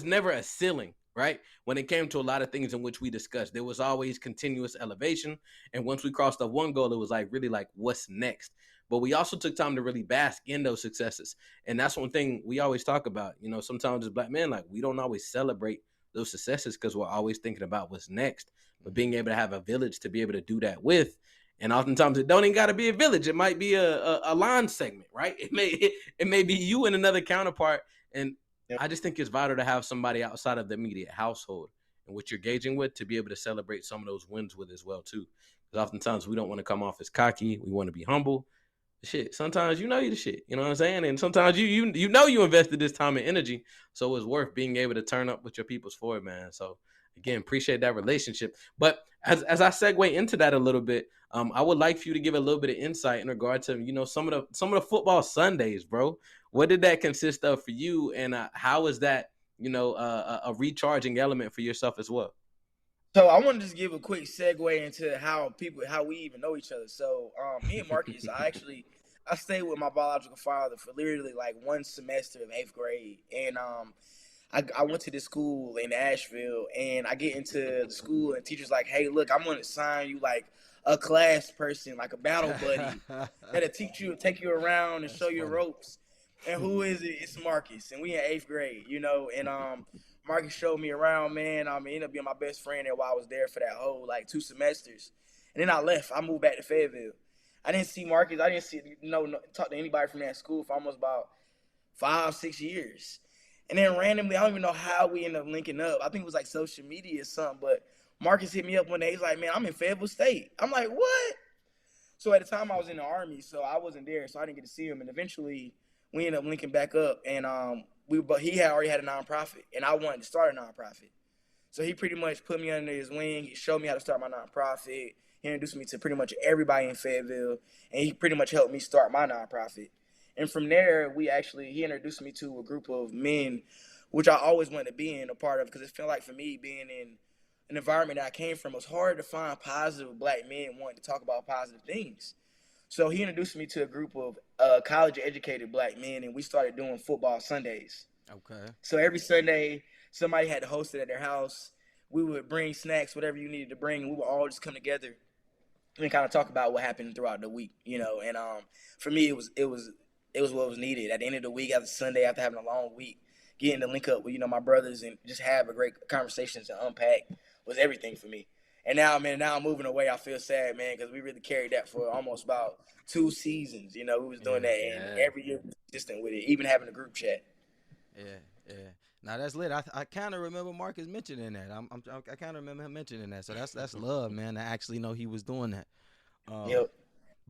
never a ceiling, right? When it came to a lot of things in which we discussed, there was always continuous elevation. And once we crossed up one goal, it was like, really, like, what's next? but we also took time to really bask in those successes. And that's one thing we always talk about. Sometimes as black men, like, we don't always celebrate those successes because we're always thinking about what's next. But being able to have a village to be able to do that with, and oftentimes it don't even got to be a village. It might be a line segment, right? It may be you and another counterpart. And I just think it's vital to have somebody outside of the immediate household and what you're gauging with to be able to celebrate some of those wins with as well too. Because oftentimes we don't want to come off as cocky. We want to be humble. Shit, sometimes you the shit. You know what I'm saying? And sometimes you invested this time and energy, so it's worth being able to turn up with your peoples for it, man. So again, appreciate that relationship. But as I segue into that a little bit, I would like for you to give a little bit of insight in regard to some of the football Sundays, bro. What did that consist of for you, and how is that a recharging element for yourself as well? So I want to just give a quick segue into how we even know each other. So me and Marcus, I stayed with my biological father for literally like one semester of 8th grade, and I went to this school in Asheville, and I get into the school, and teacher's like, "Hey, look, I'm going to assign you like a class person, like a battle buddy, that'll take you around and That's show you the funny. ropes." And who is it? It's Marcus, and we in 8th grade, and Marcus showed me around, man. Ended up being my best friend there while I was there for that whole like 2 semesters, and then I left. I moved back to Fayetteville. I didn't see Marcus. I didn't see talk to anybody from that school for almost about 5-6 years. And then randomly, I don't even know how we ended up linking up. I think it was like social media or something. But Marcus hit me up one day. He's like, "Man, I'm in Fayetteville State." I'm like, "What?" So at the time, I was in the Army, so I wasn't there, so I didn't get to see him. And eventually, we ended up linking back up. And but he had already had a nonprofit, and I wanted to start a nonprofit. So he pretty much put me under his wing. He showed me how to start my nonprofit. He introduced me to pretty much everybody in Fayetteville, and he pretty much helped me start my nonprofit. And from there, he introduced me to a group of men, which I always wanted to be in a part of, because it felt like for me being in an environment that I came from, it was hard to find positive black men wanting to talk about positive things. So he introduced me to a group of college educated black men, and we started doing football Sundays. Okay. So every Sunday, somebody had to host it at their house. We would bring snacks, whatever you needed to bring, and we would all just come together and kind of talk about what happened throughout the week. And for me, it was what was needed at the end of the week, after Sunday, after having a long week. Getting to link up with my brothers and just have a great conversations and unpack was everything for me. And now, man, now I'm moving away. I feel sad, man, because we really carried that for almost about 2 seasons. We was doing Yeah. that, and Yeah. every year we were consistent with it, even having a group chat. Yeah. Yeah. Now that's lit. I kind of remember Marcus mentioning that. I kind of remember him mentioning that. So that's love, man. I actually know he was doing that. Um, Yep.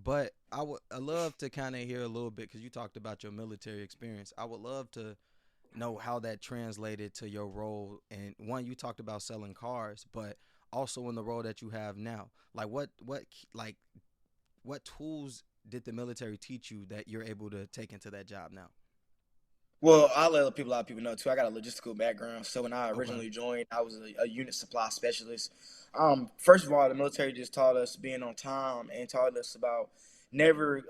but I love to kind of hear a little bit because you talked about your military experience. I would love to know how that translated to your role. And one, you talked about selling cars, but also in the role that you have now. Like what tools did the military teach you that you're able to take into that job now? Well, I'll let a lot of people know too. I got a logistical background. So when I Okay. originally joined, I was a unit supply specialist. First of all, the military just taught us being on time and taught us about never.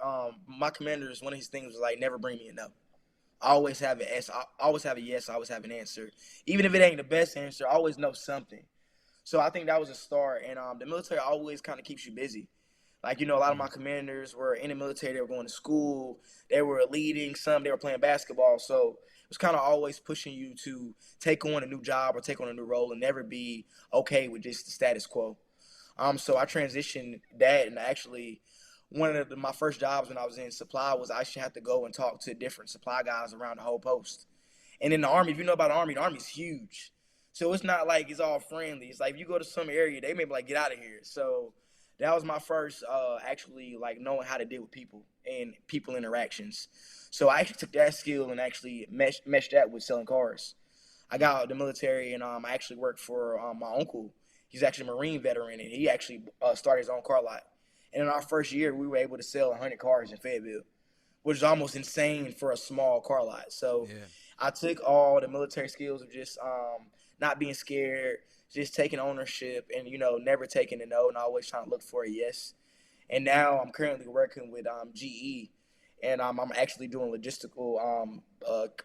My commander's one of his things was like never bring me a no. I always have an yes. I always have a yes. I always have an answer. Even if it ain't the best answer, I always know something. So I think that was a start. And the military always kind of keeps you busy. Like, a lot of my Mm. commanders were in the military. They were going to school. They were leading. Some they were playing basketball. So it was kind of always pushing you to take on a new job or take on a new role and never be okay with just the status quo. So I transitioned that, and actually one of my first jobs when I was in supply was I actually had to go and talk to different supply guys around the whole post. And in the Army, if you know about the Army's huge. So it's not like it's all friendly. It's like if you go to some area, they may be like, "Get out of here." So that was my first actually like knowing how to deal with people and people interactions. So I actually took that skill and actually meshed that with selling cars. I got out of the military, and I actually worked for my uncle. He's actually a Marine veteran, and he actually started his own car lot. And in our first year, we were able to sell 100 cars in Fayetteville, which is almost insane for a small car lot. So Yeah. I took all the military skills of just not being scared, just taking ownership, and never taking a no, and always trying to look for a yes. And now I'm currently working with GE, and I'm actually doing logistical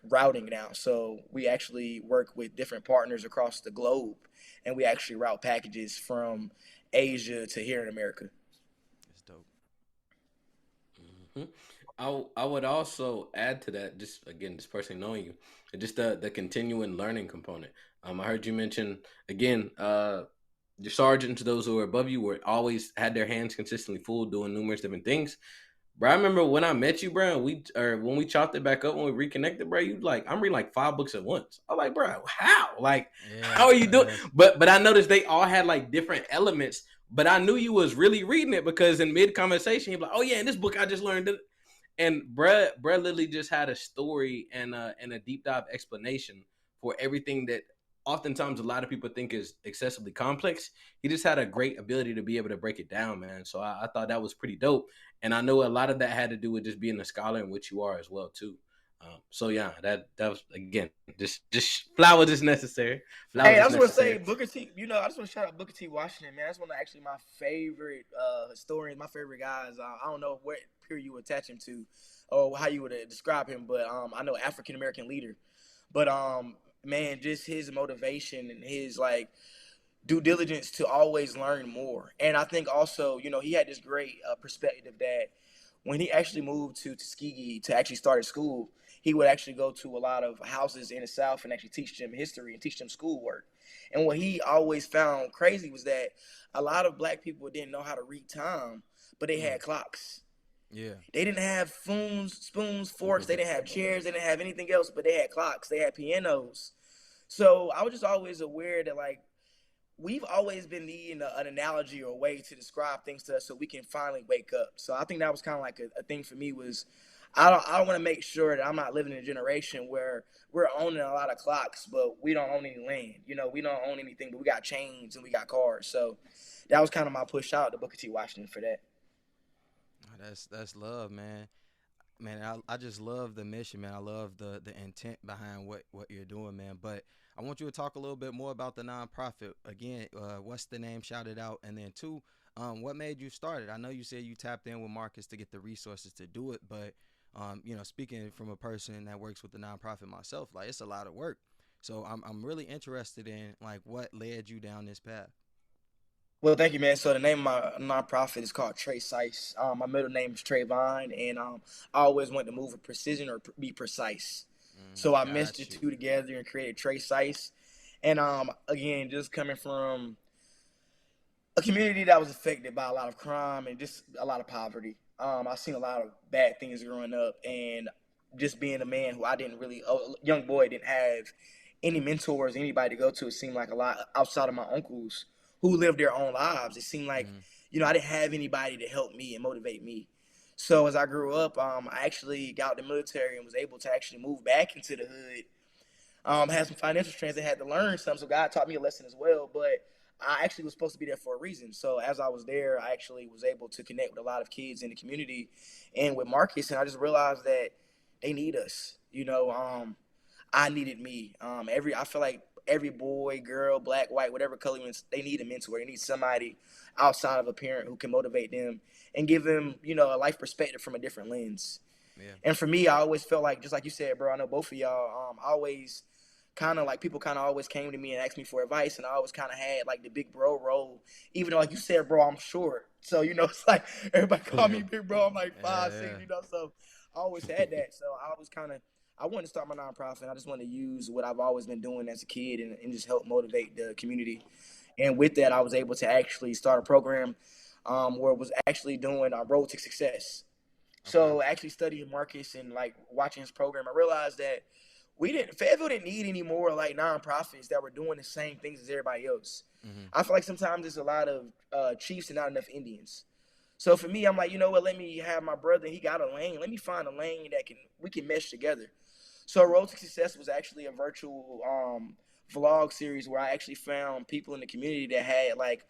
routing now. So we actually work with different partners across the globe, and we actually route packages from Asia to here in America. It's dope. Mhm. I would also add to that, just again, just personally knowing you, just the continuing learning component. I heard you mention again, your sergeants, those who were above you, were always had their hands consistently full doing numerous different things. Bro, I remember when I met you, bro, and when we chopped it back up when we reconnected, bro, you like I'm reading like 5 books at once. I'm like, bro, how? Like, Yeah, how are you doing? yeah, But I noticed they all had like different elements. But I knew you was really reading it because in mid conversation, you'd be like, oh yeah, in this book I just learned it. And bruh literally just had a story and a deep dive explanation for everything that oftentimes a lot of people think is excessively complex. He just had a great ability to be able to break it down, man. So I thought that was pretty dope. And I know a lot of that had to do with just being a scholar in which you are as well too. So yeah, that was again just flowers is necessary. Hey, Flowers I is just want to say necessary. Booker T. You know, I just want to shout out Booker T. Washington, man. That's one of actually my favorite historians, my favorite guys. I don't know what period you would attach him to, or how you would describe him, but I know African American leader. But man, just his motivation and his like due diligence to always learn more. And I think also, you know, he had this great perspective that when he actually moved to Tuskegee to actually start his school, he would actually go to a lot of houses in the South and actually teach them history and teach them schoolwork. And what he always found crazy was that a lot of black people didn't know how to read time, but they mm, had clocks. yeah, They didn't have spoons, forks. They didn't have chairs. They didn't have anything else, but they had clocks. They had pianos. So I was just always aware that like we've always been needing an analogy or a way to describe things to us so we can finally wake up. So I think that was kind of like a thing for me was I don't want to make sure that I'm not living in a generation where we're owning a lot of clocks, but we don't own any land. You know, we don't own anything, but we got chains and we got cars. So that was kind of my push out to Booker T. Washington for that. that's love, man. Man, I just love the mission, man. I love the intent behind what you're doing, man. But I want you to talk a little bit more about the nonprofit. Again, what's the name? Shout it out, and then two, what made you start it? I know you said you tapped in with Marcus to get the resources to do it, but you know, speaking from a person that works with the nonprofit myself, like it's a lot of work. So I'm really interested in like what led you down this path. Well, thank you, man. So the name of my nonprofit is called Trey Sice. My middle name is Trayvon, and I always want to move with precision or be precise. So I meshed the Got you. two together and created Trey Sice. And again, just coming from a community that was affected by a lot of crime and just a lot of poverty. I've seen a lot of bad things growing up, and just being a man who I didn't really, a young boy, didn't have any mentors, anybody to go to. It seemed like a lot outside of my uncles who lived their own lives. It seemed like, Mm, you know, I didn't have anybody to help me and motivate me. So as I grew up, I actually got out the military and was able to actually move back into the hood. Had some financial strains. I had to learn some, so God taught me a lesson as well. But I actually was supposed to be there for a reason. So as I was there, I actually was able to connect with a lot of kids in the community, and with Marcus, and I just realized that they need us. You know, I needed me. I feel like every boy, girl, black, white, whatever color, they need a mentor. They need somebody outside of a parent who can motivate them and give them, you know, a life perspective from a different lens. yeah. And for me, I always felt like, just like you said, bro, I know both of y'all, I always kind of like people kind of always came to me and asked me for advice, and I always kind of had like the big bro role, even though like you said, bro, I'm short, so you know it's like everybody call me big bro. I'm like 5'6", Yeah, you know, so I always had that. So I always kind of I wanted to start my nonprofit. I just wanted to use what I've always been doing as a kid and just help motivate the community. And with that, I was able to actually start a program where it was actually doing our road to success. okay. So actually studying Marcus and like watching his program, I realized that Fayetteville didn't need any more like nonprofits that were doing the same things as everybody else. Hmm. I feel like sometimes there's a lot of chiefs and not enough Indians. So for me, I'm like, you know what? Let me have my brother. He got a lane. Let me find a lane that we can mesh together. So Road to Success was actually a virtual vlog series where I actually found people in the community that had like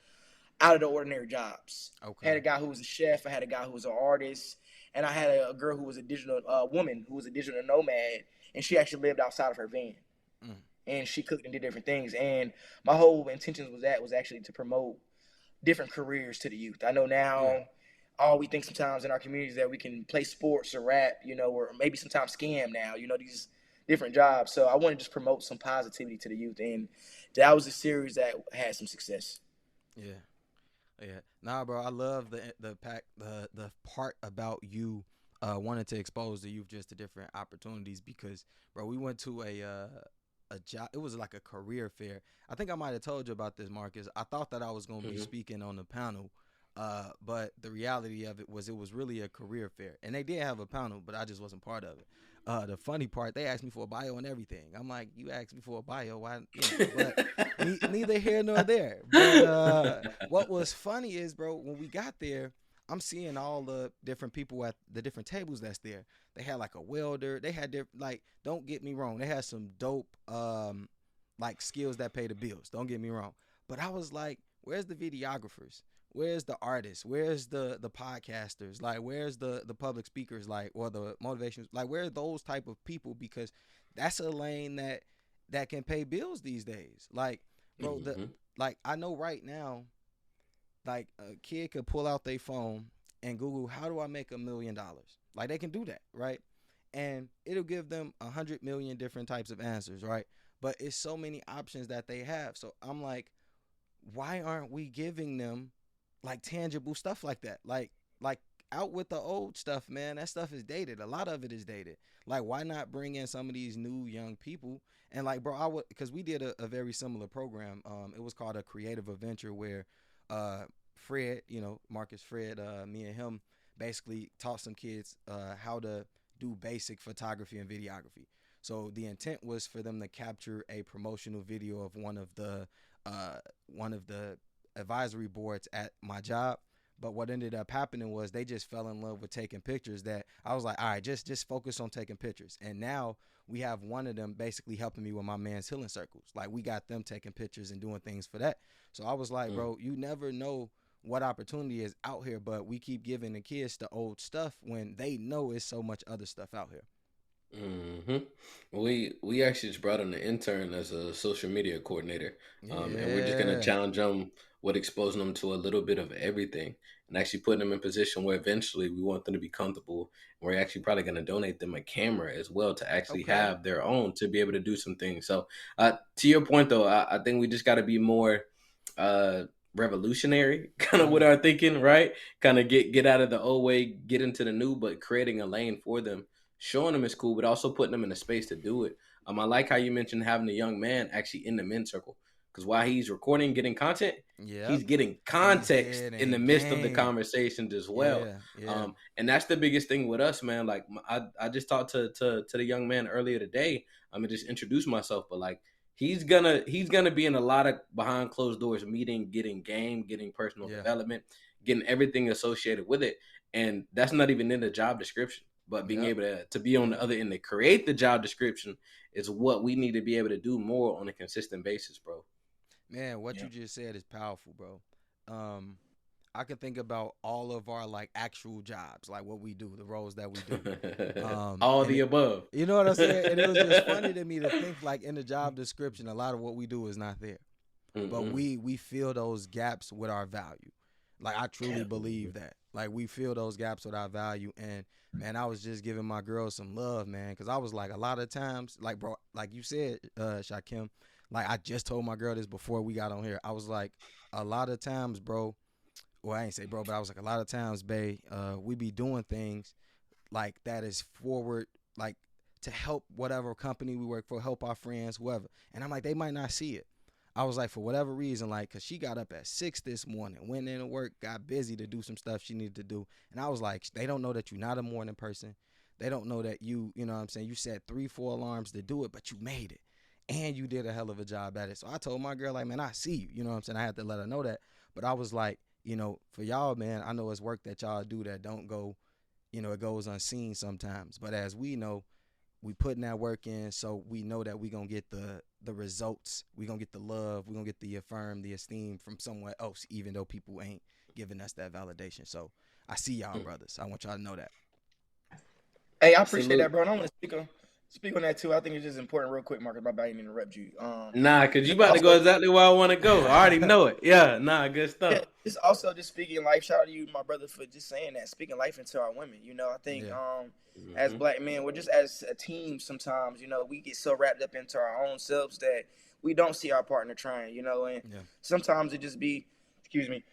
out of the ordinary jobs. I had Okay. a guy who was a chef. I had a guy who was an artist, and I had a girl who was a digital woman who was a digital nomad, and she actually lived outside of her van, Mm, and she cooked and did different things. And my whole intentions was actually to promote different careers to the youth. I know yeah. now all we think sometimes in our communities that we can play sports or rap, you know, or maybe sometimes scam now, you know, these different jobs. So I want to just promote some positivity to the youth, and that was a series that had some success. Yeah. Yeah. Nah, bro, I love the part about you wanted to expose the youth just to different opportunities because, bro, we went to a job. It was like a career fair. I think I might have told you about this, Marcus. I thought that I was gonna be Hmm. speaking on the panel, but the reality of it was really a career fair, and they did have a panel, but I just wasn't part of it. The funny part, they asked me for a bio and everything. I'm like, you asked me for a bio, why? But neither here nor there. But what was funny is, bro, when we got there, I'm seeing all the different people at the different tables that's there. They had like a welder. They had their like. Don't get me wrong. They had some dope like skills that pay the bills. Don't get me wrong. But I was like, where's the videographers? Where's the artists? Where's the podcasters? Like, where's the public speakers? Like, or the motivations? Like, where are those type of people? Because that's a lane that can pay bills these days. Like, bro, the Hmm. like I know right now, like a kid could pull out their phone and Google how do I make $1 million. Like they can do that, right? And it'll give them 100 million different types of answers, right? But it's so many options that they have. So I'm like, why aren't we giving them like tangible stuff like that? Like out with the old stuff, man. That stuff is dated. A lot of it is dated. Like why not bring in some of these new young people? And like, bro, I would because we did a very similar program. It was called a creative adventure where Fred, Marcus Fred, me and him basically taught some kids how to do basic photography and videography. So the intent was for them to capture a promotional video of one of the advisory boards at my job. But what ended up happening was they just fell in love with taking pictures. That I was like, all right, just focus on taking pictures. And now we have one of them basically helping me with my man's healing circles. Like we got them taking pictures and doing things for that. So I was like, bro, you never know what opportunity is out here, but we keep giving the kids the old stuff when they know it's so much other stuff out here. Hmm. We actually just brought in an intern as a social media coordinator, and we're just gonna Yeah. challenge them with exposing them to a little bit of everything, and actually putting them in position where eventually we want them to be comfortable. We're actually probably gonna donate them a camera as well to actually Okay. have their own to be able to do some things. So, to your point though, I think we just got to be more uh, revolutionary, kind of with Mm. our thinking, right? Kind of get out of the old way, get into the new, but creating a lane for them, showing them it's cool, but also putting them in a space to do it. I like how you mentioned having a young man actually in the men's circle, because while he's recording, getting content, Yep. he's getting He's context in the getting midst of the game. conversations as well. Yeah. Yeah. And that's the biggest thing with us, man. Like I just talked to the young man earlier today. I'm gonna just introduce myself, but like he's gonna be in a lot of behind closed doors meeting, getting game, getting personal Yeah. development, getting everything associated with it, and that's not even in the job description. But being Yep. able to be on the other end to create the job description is what we need to be able to do more on a consistent basis, bro. Man, what Yeah. you just said is powerful, bro. Um, I can think about all of our like actual jobs, like what we do, the roles that we do. All And the above. you know what I'm saying? And it was just funny to me to think like in the job description, a lot of what we do is not there. But Mm-mm. we fill those gaps with our value. Like I truly Yeah. believe that. Like we fill those gaps with our value. And man, I was just giving my girl some love, man, because I was like a lot of times, like bro, like you said, Shakim, like I just told my girl this before we got on here. I was like, a lot of times, bro. Well, I ain't say bro, but I was like a lot of times, bae, we be doing things like that is forward, like to help whatever company we work for, help our friends, whoever. And I'm like, they might not see it. I was like, for whatever reason, like, cause she got up at 6 this morning, went into work, got busy to do some stuff she needed to do. And I was like, they don't know that you're not a morning person. They don't know that you know what I'm saying? You set 3, 4 alarms to do it, but you made it. And you did a hell of a job at it. So I told my girl, like, man, I see you. You know what I'm saying? I had to let her know that. But I was like, for y'all, man, I know it's work that y'all do that don't go, it goes unseen sometimes. But as we know, we putting that work in, so we know that we gonna get the results. We gonna get the love. We gonna get the affirm, the esteem from somewhere else, even though people ain't giving us that validation. So I see y'all, brothers. I want y'all to know that. Hey, I appreciate that, Salute. bro. And I want to speak on that too. I think it's just important, real quick, Marcus. My bad, I didn't interrupt you. Nah, cause you Just about to go also, exactly where I want to go. I already know it. Yeah, nah, good yeah, stuff. just also just speaking life. Shout out to you, my brother, for just saying that, speaking life into our women. I think Yeah, as Hmm. black men, we're just as a team. Sometimes, we get so wrapped up into our own selves that we don't see our partner trying. And yeah, sometimes it just be, excuse me,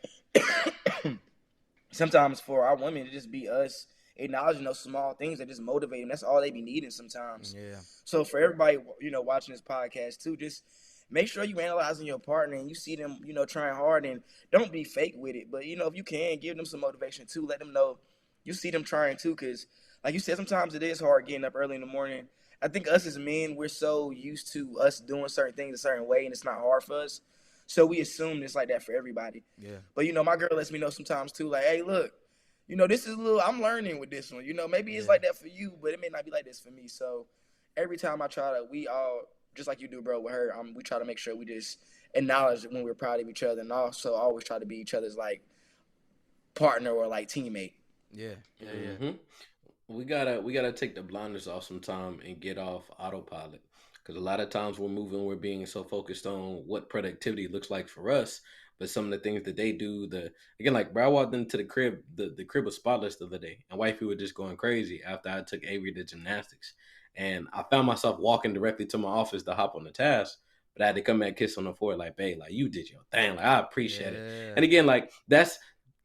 sometimes for our women it just be us acknowledging those small things that just motivate them. That's all they be needing sometimes. Yeah. So for everybody, watching this podcast too, just make sure you analyzing your partner and you see them, trying hard, and don't be fake with it. But if you can, give them some motivation too. Let them know you see them trying too, because like you said, sometimes it is hard getting up early in the morning. I think us as men, we're so used to us doing certain things a certain way, and it's not hard for us. So we assume it's like that for everybody. Yeah. But my girl lets me know sometimes too, like, hey, look, this is a little. I'm learning with this one. Maybe it's Yeah. like that for you, but it may not be like this for me. So every time I try to, we all just like you do, bro, with her. We try to make sure we just acknowledge when we're proud of each other, and also always try to be each other's like partner or like teammate. Yeah. Yeah. Yeah. Hmm. We gotta take the blinders off sometime and get off autopilot. Because a lot of times we're being so focused on what productivity looks like for us, but some of the things that they do, again, like bro, I walked into the crib, the crib was spotless the other day, and wifey was just going crazy after I took Avery to gymnastics, and I found myself walking directly to my office to hop on the task, but I had to come back, kiss on the forehead, like, babe, like you did your thing, like I appreciate it. Yeah. And again, like that's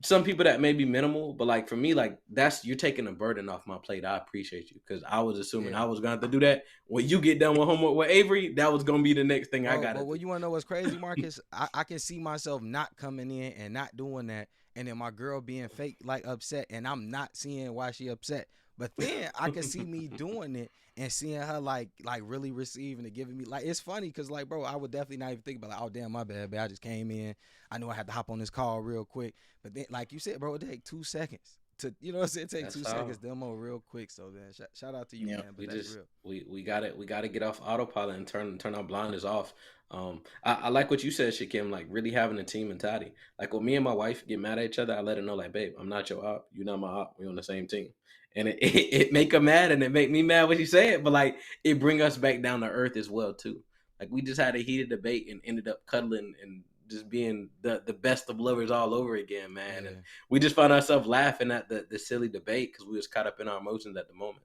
some people that may be minimal, but like for me, like you're taking a burden off my plate. I appreciate you, because I was assuming Yeah. I was gonna have to do that when you get done with homework with Avery. That was gonna be the next thing I Bro, gotta but what do. you want to know what's crazy, Marcus? I can see myself not coming in and not doing that, and then my girl being fake, like upset, and I'm not seeing why she upset. But then I can see me doing it and seeing her like really receiving it, giving me like, it's funny because like, bro, I would definitely not even think about like, oh damn, my bad, I just came in. I knew I had to hop on this call real quick, but then like you said, bro, it take 2 seconds to, what I'm saying, it take That's 2 seconds all. demo real quick. So then shout out to you, Yeah. man. But We that's just real. we gotta get off autopilot and turn our blinders off. I like what you said, Shakim, like really having a team mentality. Like when me and my wife get mad at each other, I let her know, like, babe, I'm not your op, you're not my op, we're on the same team. And it make her mad and it make me mad when she say it, but like it bring us back down to earth as well too. Like we just had a heated debate and ended up cuddling and just being the best of lovers all over again, man. And Yeah. we just found ourselves laughing at the silly debate because we was caught up in our emotions at the moment.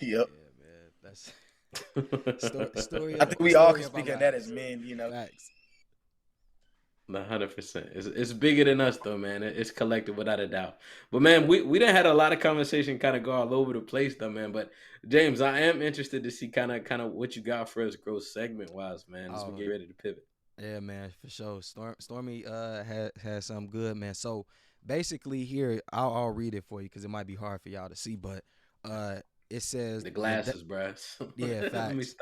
Yep. Yeah, man. That's story I of think we all story can of our speak on that as lives. men. Facts. 100%. It's bigger than us though, man. It's collective without a doubt. But man, we done had a lot of conversation kind of go all over the place though, man. But James, I am interested to see kind of what you got for us growth segment wise, man, as we Oh get ready to pivot. yeah, man, for sure. Stormy had some good, man. So basically here, I'll read it for you because it might be hard for y'all to see, but uh it says The glasses, bruh. yeah, Let me facts.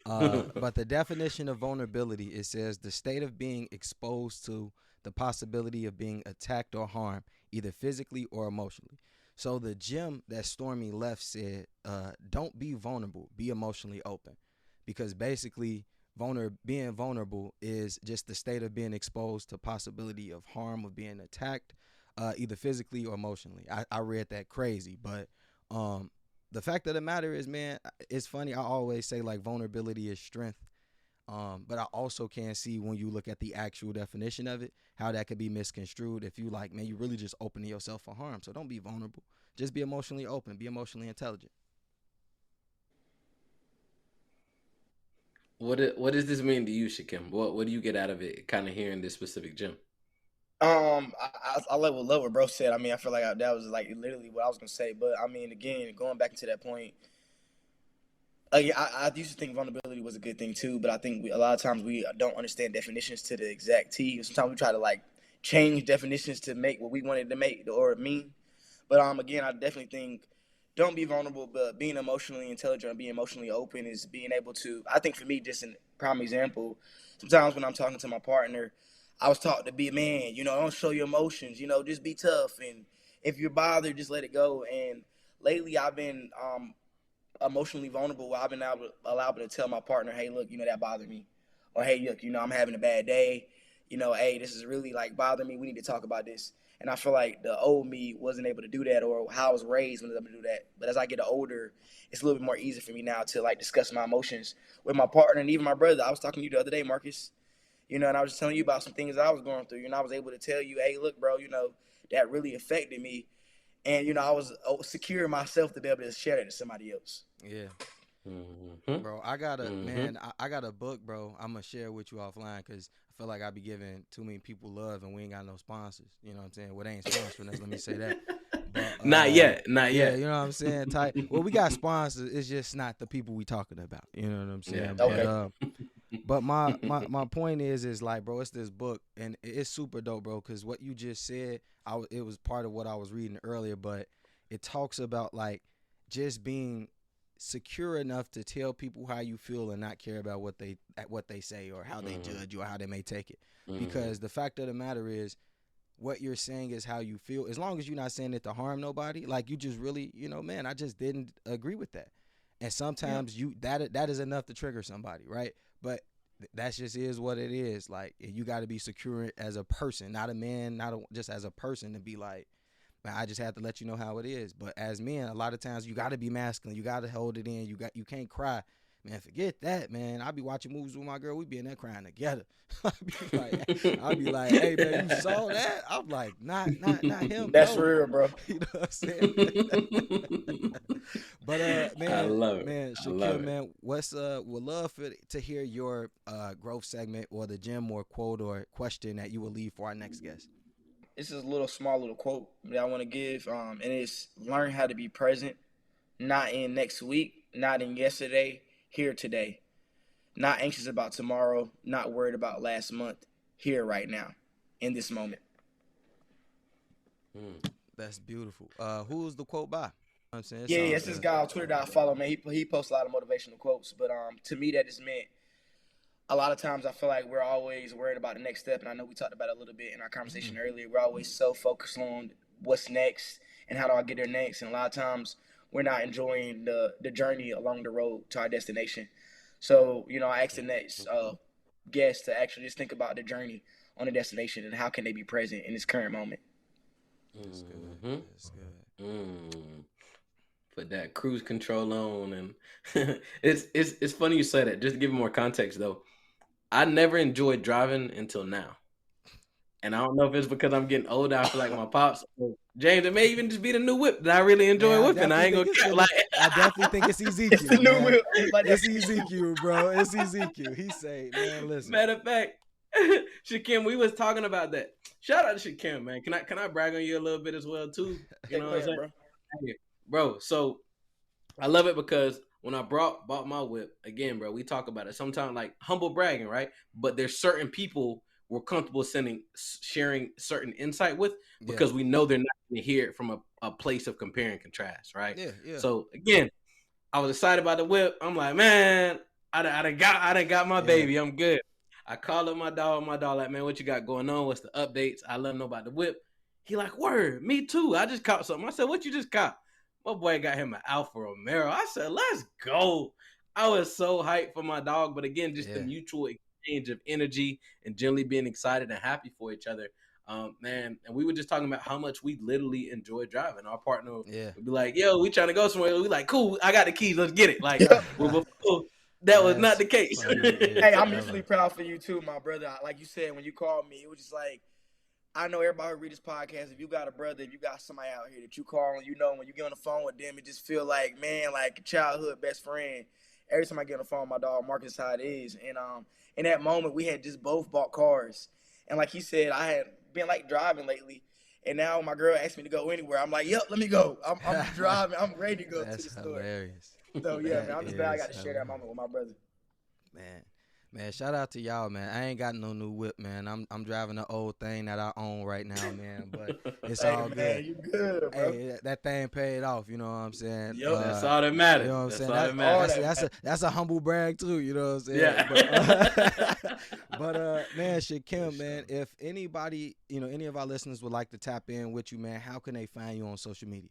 stop. But the definition of vulnerability, it says the state of being exposed to the possibility of being attacked or harmed, either physically or emotionally. So the gym that Stormy left said, don't be vulnerable, be emotionally open. Because basically, being vulnerable is just the state of being exposed to possibility of harm, of being attacked, either physically or emotionally. I read that crazy, but um, the fact of the matter is, man, it's funny. I always say like vulnerability is strength. But I also can see when you look at the actual definition of it, how that could be misconstrued if you like, man, you really just opening yourself for harm. So don't be vulnerable. Just be emotionally open, be emotionally intelligent. What does this mean to you, Shakim? What do you get out of it? Kind of hearing this specific gym. I love what bro said. I mean, I feel like that was like literally what I was gonna say. But I mean, again, going back into that point, yeah, I used to think vulnerability was a good thing too, but I think a lot of times we don't understand definitions to the exact T. Sometimes we try to like change definitions to make what we wanted to make or mean. But again, I definitely think don't be vulnerable, but being emotionally intelligent and being emotionally open is being able to. I think for me, just a prime example, sometimes when I'm talking to my partner, I was taught to be a man. Don't show your emotions. Just be tough, and if you're bothered, just let it go. And lately, I've been emotionally vulnerable. I've been allowed to tell my partner, hey, look, that bothered me, or hey, look, I'm having a bad day. Hey, this is really like bothering me. We need to talk about this. And I feel like the old me wasn't able to do that, or how I was raised wasn't able to do that. But as I get older, it's a little bit more easy for me now to like discuss my emotions with my partner and even my brother. I was talking to you the other day, Marcus. And I was just telling you about some things that I was going through. I was able to tell you, hey, look, bro, that really affected me. And I was secure in myself to be able to share that to somebody else. Yeah. Mm-hmm. Bro, I got a Mm-hmm. man. I got a book, bro. I'm gonna share with you offline because I feel like I be giving too many people love and we ain't got no sponsors. You know what I'm saying? Well, they ain't sponsoring us. Let me say that. But Not yet. Not Yeah, yet. you know what I'm saying? Type. Well, we got sponsors. It's just not the people we talking about. You know what I'm Yeah. saying? Yeah. Okay. But my point is like, bro, it's this book and it's super dope, bro. Because what you just said, it was part of what I was reading earlier, but it talks about like just being secure enough to tell people how you feel and not care about what they say or how they Mm-hmm. judge you or how they may take it. Mm-hmm. Because the fact of the matter is, what you're saying is how you feel. As long as you're not saying it to harm nobody, like you just really, man, I just didn't agree with that. And Yeah. sometimes that is enough to trigger somebody, right? But that just is what it is. Like you got to be secure as a person, not a man, just as a person, to be like, man, I just have to let you know how it is. But as men, a lot of times you got to be masculine. You got to hold it in. You can't cry. Man, forget that, man. I be watching movies with my girl. We be in there crying together. I be like, hey, man, you saw that? I'm like, not him, That's no. real, bro. You know what I'm saying? But I man, love it. I love Shaukim, it. man, would love to hear your growth segment or the gym or quote or question that you will leave for our next guest. This is a small little quote that I want to give. And it's learn how to be present, not in next week, not in yesterday, here today. Not anxious about tomorrow, not worried about last month, here right now, in this moment. Mm. That's beautiful. Who's the quote by? I'm saying it's Yeah, all it's this good. guy on Twitter that I follow, man. He posts a lot of motivational quotes, but to me that just meant a lot of times I feel like we're always worried about the next step, and I know we talked about it a little bit in our conversation earlier. We're always so focused on what's next and how do I get there next, and a lot of times we're not enjoying the journey along the road to our destination. So I asked the next guest to actually just think about the journey on the destination and how can they be present in this current moment. That's good. Mm-hmm. That's good. Mm. Put that cruise control on, and it's funny you say that. Just to give you more context, though, I never enjoyed driving until now, and I don't know if it's because I'm getting older. I feel like my pops, or James, it may even just be the new whip that I really Man, enjoy I whipping. I definitely ain't think gonna it's cap, the. like. I definitely think it's It's the Ezekiel, new man. wheel. It's like that. It's Ezekiel, bro. It's Ezekiel. He say, man, listen. Matter of fact, Shakim, we was talking about that. Shout out to Shakim, man. Can I brag on you a little bit as well too? You Hey, know go what I'm ahead, saying? bro. Hey, bro, so I love it because when I bought my whip, again, bro, we talk about it. Sometimes like humble bragging, right? But there's certain people we're comfortable sharing certain insight with Yeah, because we know they're not going to hear it from a place of compare and contrast, right? yeah. So again, I was excited about the whip. I'm like, man, I done got my Yeah. baby. I'm good. I call up my dog. My dog like, man, what you got going on? What's the updates? I let him know about the whip. He like, word, me too. I just caught something. I said, what you just caught? My boy got him an Alfa Romero. I said, let's go. I was so hyped for my dog, but again, just the Yeah. mutual exchange of energy and generally being excited and happy for each other. Man, and we were just talking about how much we literally enjoy driving. Our partner Yeah. would be like, "Yo, we trying to go somewhere." We like, "Cool, I got the keys. Let's get it." Like, Yep. well, before that was not That's the case. Hey, funniest I'm ever. mutually proud for you too, my brother. Like you said, when you called me, it was just like I know everybody who read this podcast. If you got a brother, if you got somebody out here that you call, and when you get on the phone with them, it just feel like man, like a childhood best friend. Every time I get on the phone with my dog, Marcus, is how it is. And in that moment, we had just both bought cars, and like he said, I had been like driving lately, and now my girl asked me to go anywhere. I'm like, yep, let me go. I'm driving. I'm ready to go to That's the store. hilarious. So yeah, That man, I'm just glad I is got to share that hilarious. moment with my brother. Man. Man, shout out to y'all, man. I ain't got no new whip, man. I'm driving the old thing that I own right now, man. But it's Hey all good. man, you good, bro? Hey, that thing paid off. You know what I'm saying? Yep. That's all that You matters. know what I'm That's saying? all That's that all matters. that matters. That's a humble brag too. You know what I'm saying? Yeah. But man, For Shakim, man, sure. if anybody, any of our listeners would like to tap in with you, man, how can they find you on social media?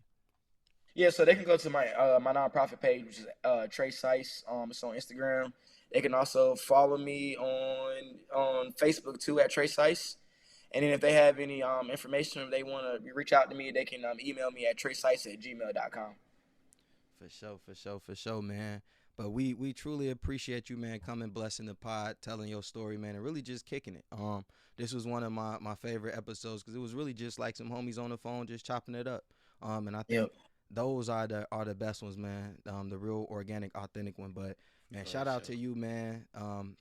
Yeah, so they can go to my nonprofit page, which is Trey Sice. It's on Instagram. They can also follow me on Facebook too at Trey Sice. And then if they have any information, if they want to reach out to me, they can email me at treysice@gmail.com. For sure, man. But we truly appreciate you, man, coming, blessing the pod, telling your story, man, and really just kicking it. This was one of my favorite episodes because it was really just like some homies on the phone just chopping it up. And I think Yep. those are the best ones, man. The real organic, authentic one. But man, For shout out sure. to you, man.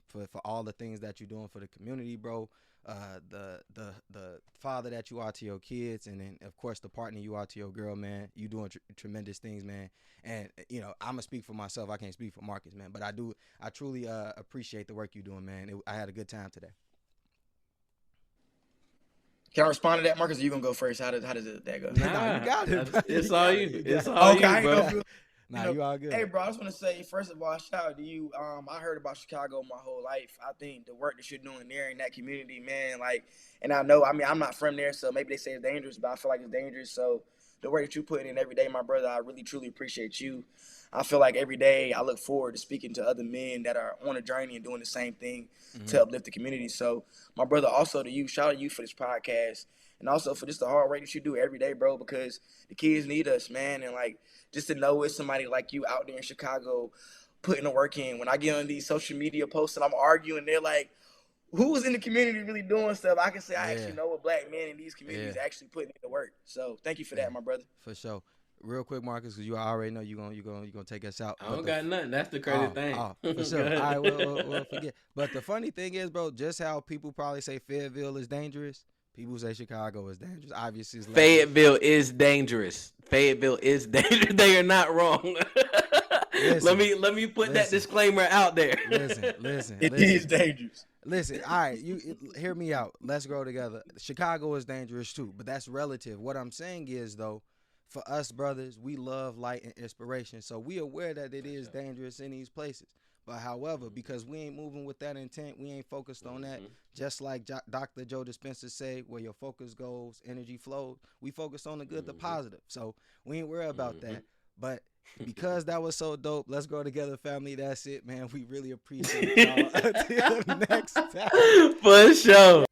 For all the things that you're doing for the community, bro. the father that you are to your kids, and then of course the partner you are to your girl, man. You doing tremendous things, man. And I'm gonna speak for myself. I can't speak for Marcus, man, but I truly appreciate the work you're doing, man. I had a good time today. Can I respond to that, Marcus? Or you gonna go first? How does that go? Nah, you got it. It's all you. It's all you, bro. Nah, you all good. Hey, bro, I just want to say, first of all, shout out to you. I heard about Chicago my whole life. I think the work that you're doing there in that community, man, like, and I know, I mean, I'm not from there, so maybe they say it's dangerous, but I feel like it's dangerous. So the work that you put in every day, my brother, I really, truly appreciate you. I feel like every day I look forward to speaking to other men that are on a journey and doing the same thing to uplift the community. So, my brother, also to you, shout out to you for this podcast. And also for just the hard work that you do every day, bro, because the kids need us, man. And, like, just to know it's somebody like you out there in Chicago putting the work in. When I get on these social media posts and I'm arguing, they're like, who's in the community really doing stuff? I can say I actually know a black man in these communities actually putting in the work. So thank you for that, my brother. For sure. Real quick, Marcus, because you already know you're gonna take us out. I don't got nothing. That's the crazy thing. For sure. All right, we'll forget. But the funny thing is, bro, just how people probably say Fayetteville is dangerous, people say Chicago is dangerous. Obviously, it's Fayetteville is dangerous. Fayetteville is dangerous. They are not wrong. Let me put that disclaimer out there. Listen. It is dangerous. Listen, all right, you hear me out. Let's grow together. Chicago is dangerous too, but that's relative. What I'm saying is, though, for us brothers, we love light and inspiration, so we aware that it is dangerous in these places. But however, because we ain't moving with that intent, we ain't focused on that. Just like Dr. Joe Dispenza say, where your focus goes, energy flows. We focus on the good, the positive. So we ain't worried about that. But because that was so dope, let's grow together, family. That's it, man. We really appreciate y'all. Until next time. For sure.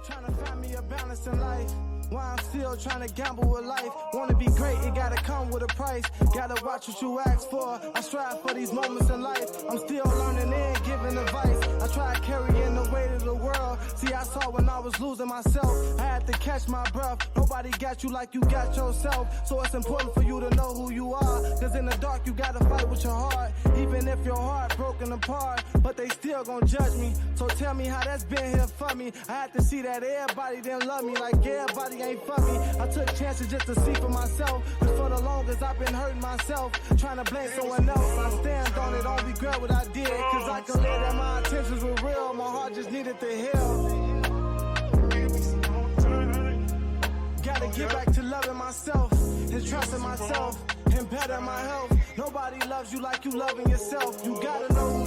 Trying to find me a balance in life. Why I'm still trying to gamble with life. Wanna be great, it gotta come with a price. Gotta watch what you ask for. I strive for these moments in life. I'm still learning and giving advice. I try carrying the weight of the world. See, I saw when I was losing myself. I had to catch my breath. Nobody got you like you got yourself. So it's important for you to know who you are. Cause in the dark you gotta fight with your heart. Even if your heart broken apart. But they still gon' judge me. So tell me how that's been here for me. I had to see that everybody didn't love me. Like everybody ain't for me. I took chances just to see for myself. Cause for the longest I've been hurting myself. Trying to blame someone else. I stand on it, don't regret what I did. Cause I can live that my intentions were real. My heart just needed to heal. Gotta get back to loving myself and trusting myself and better my health. Nobody loves you like you loving yourself. You gotta know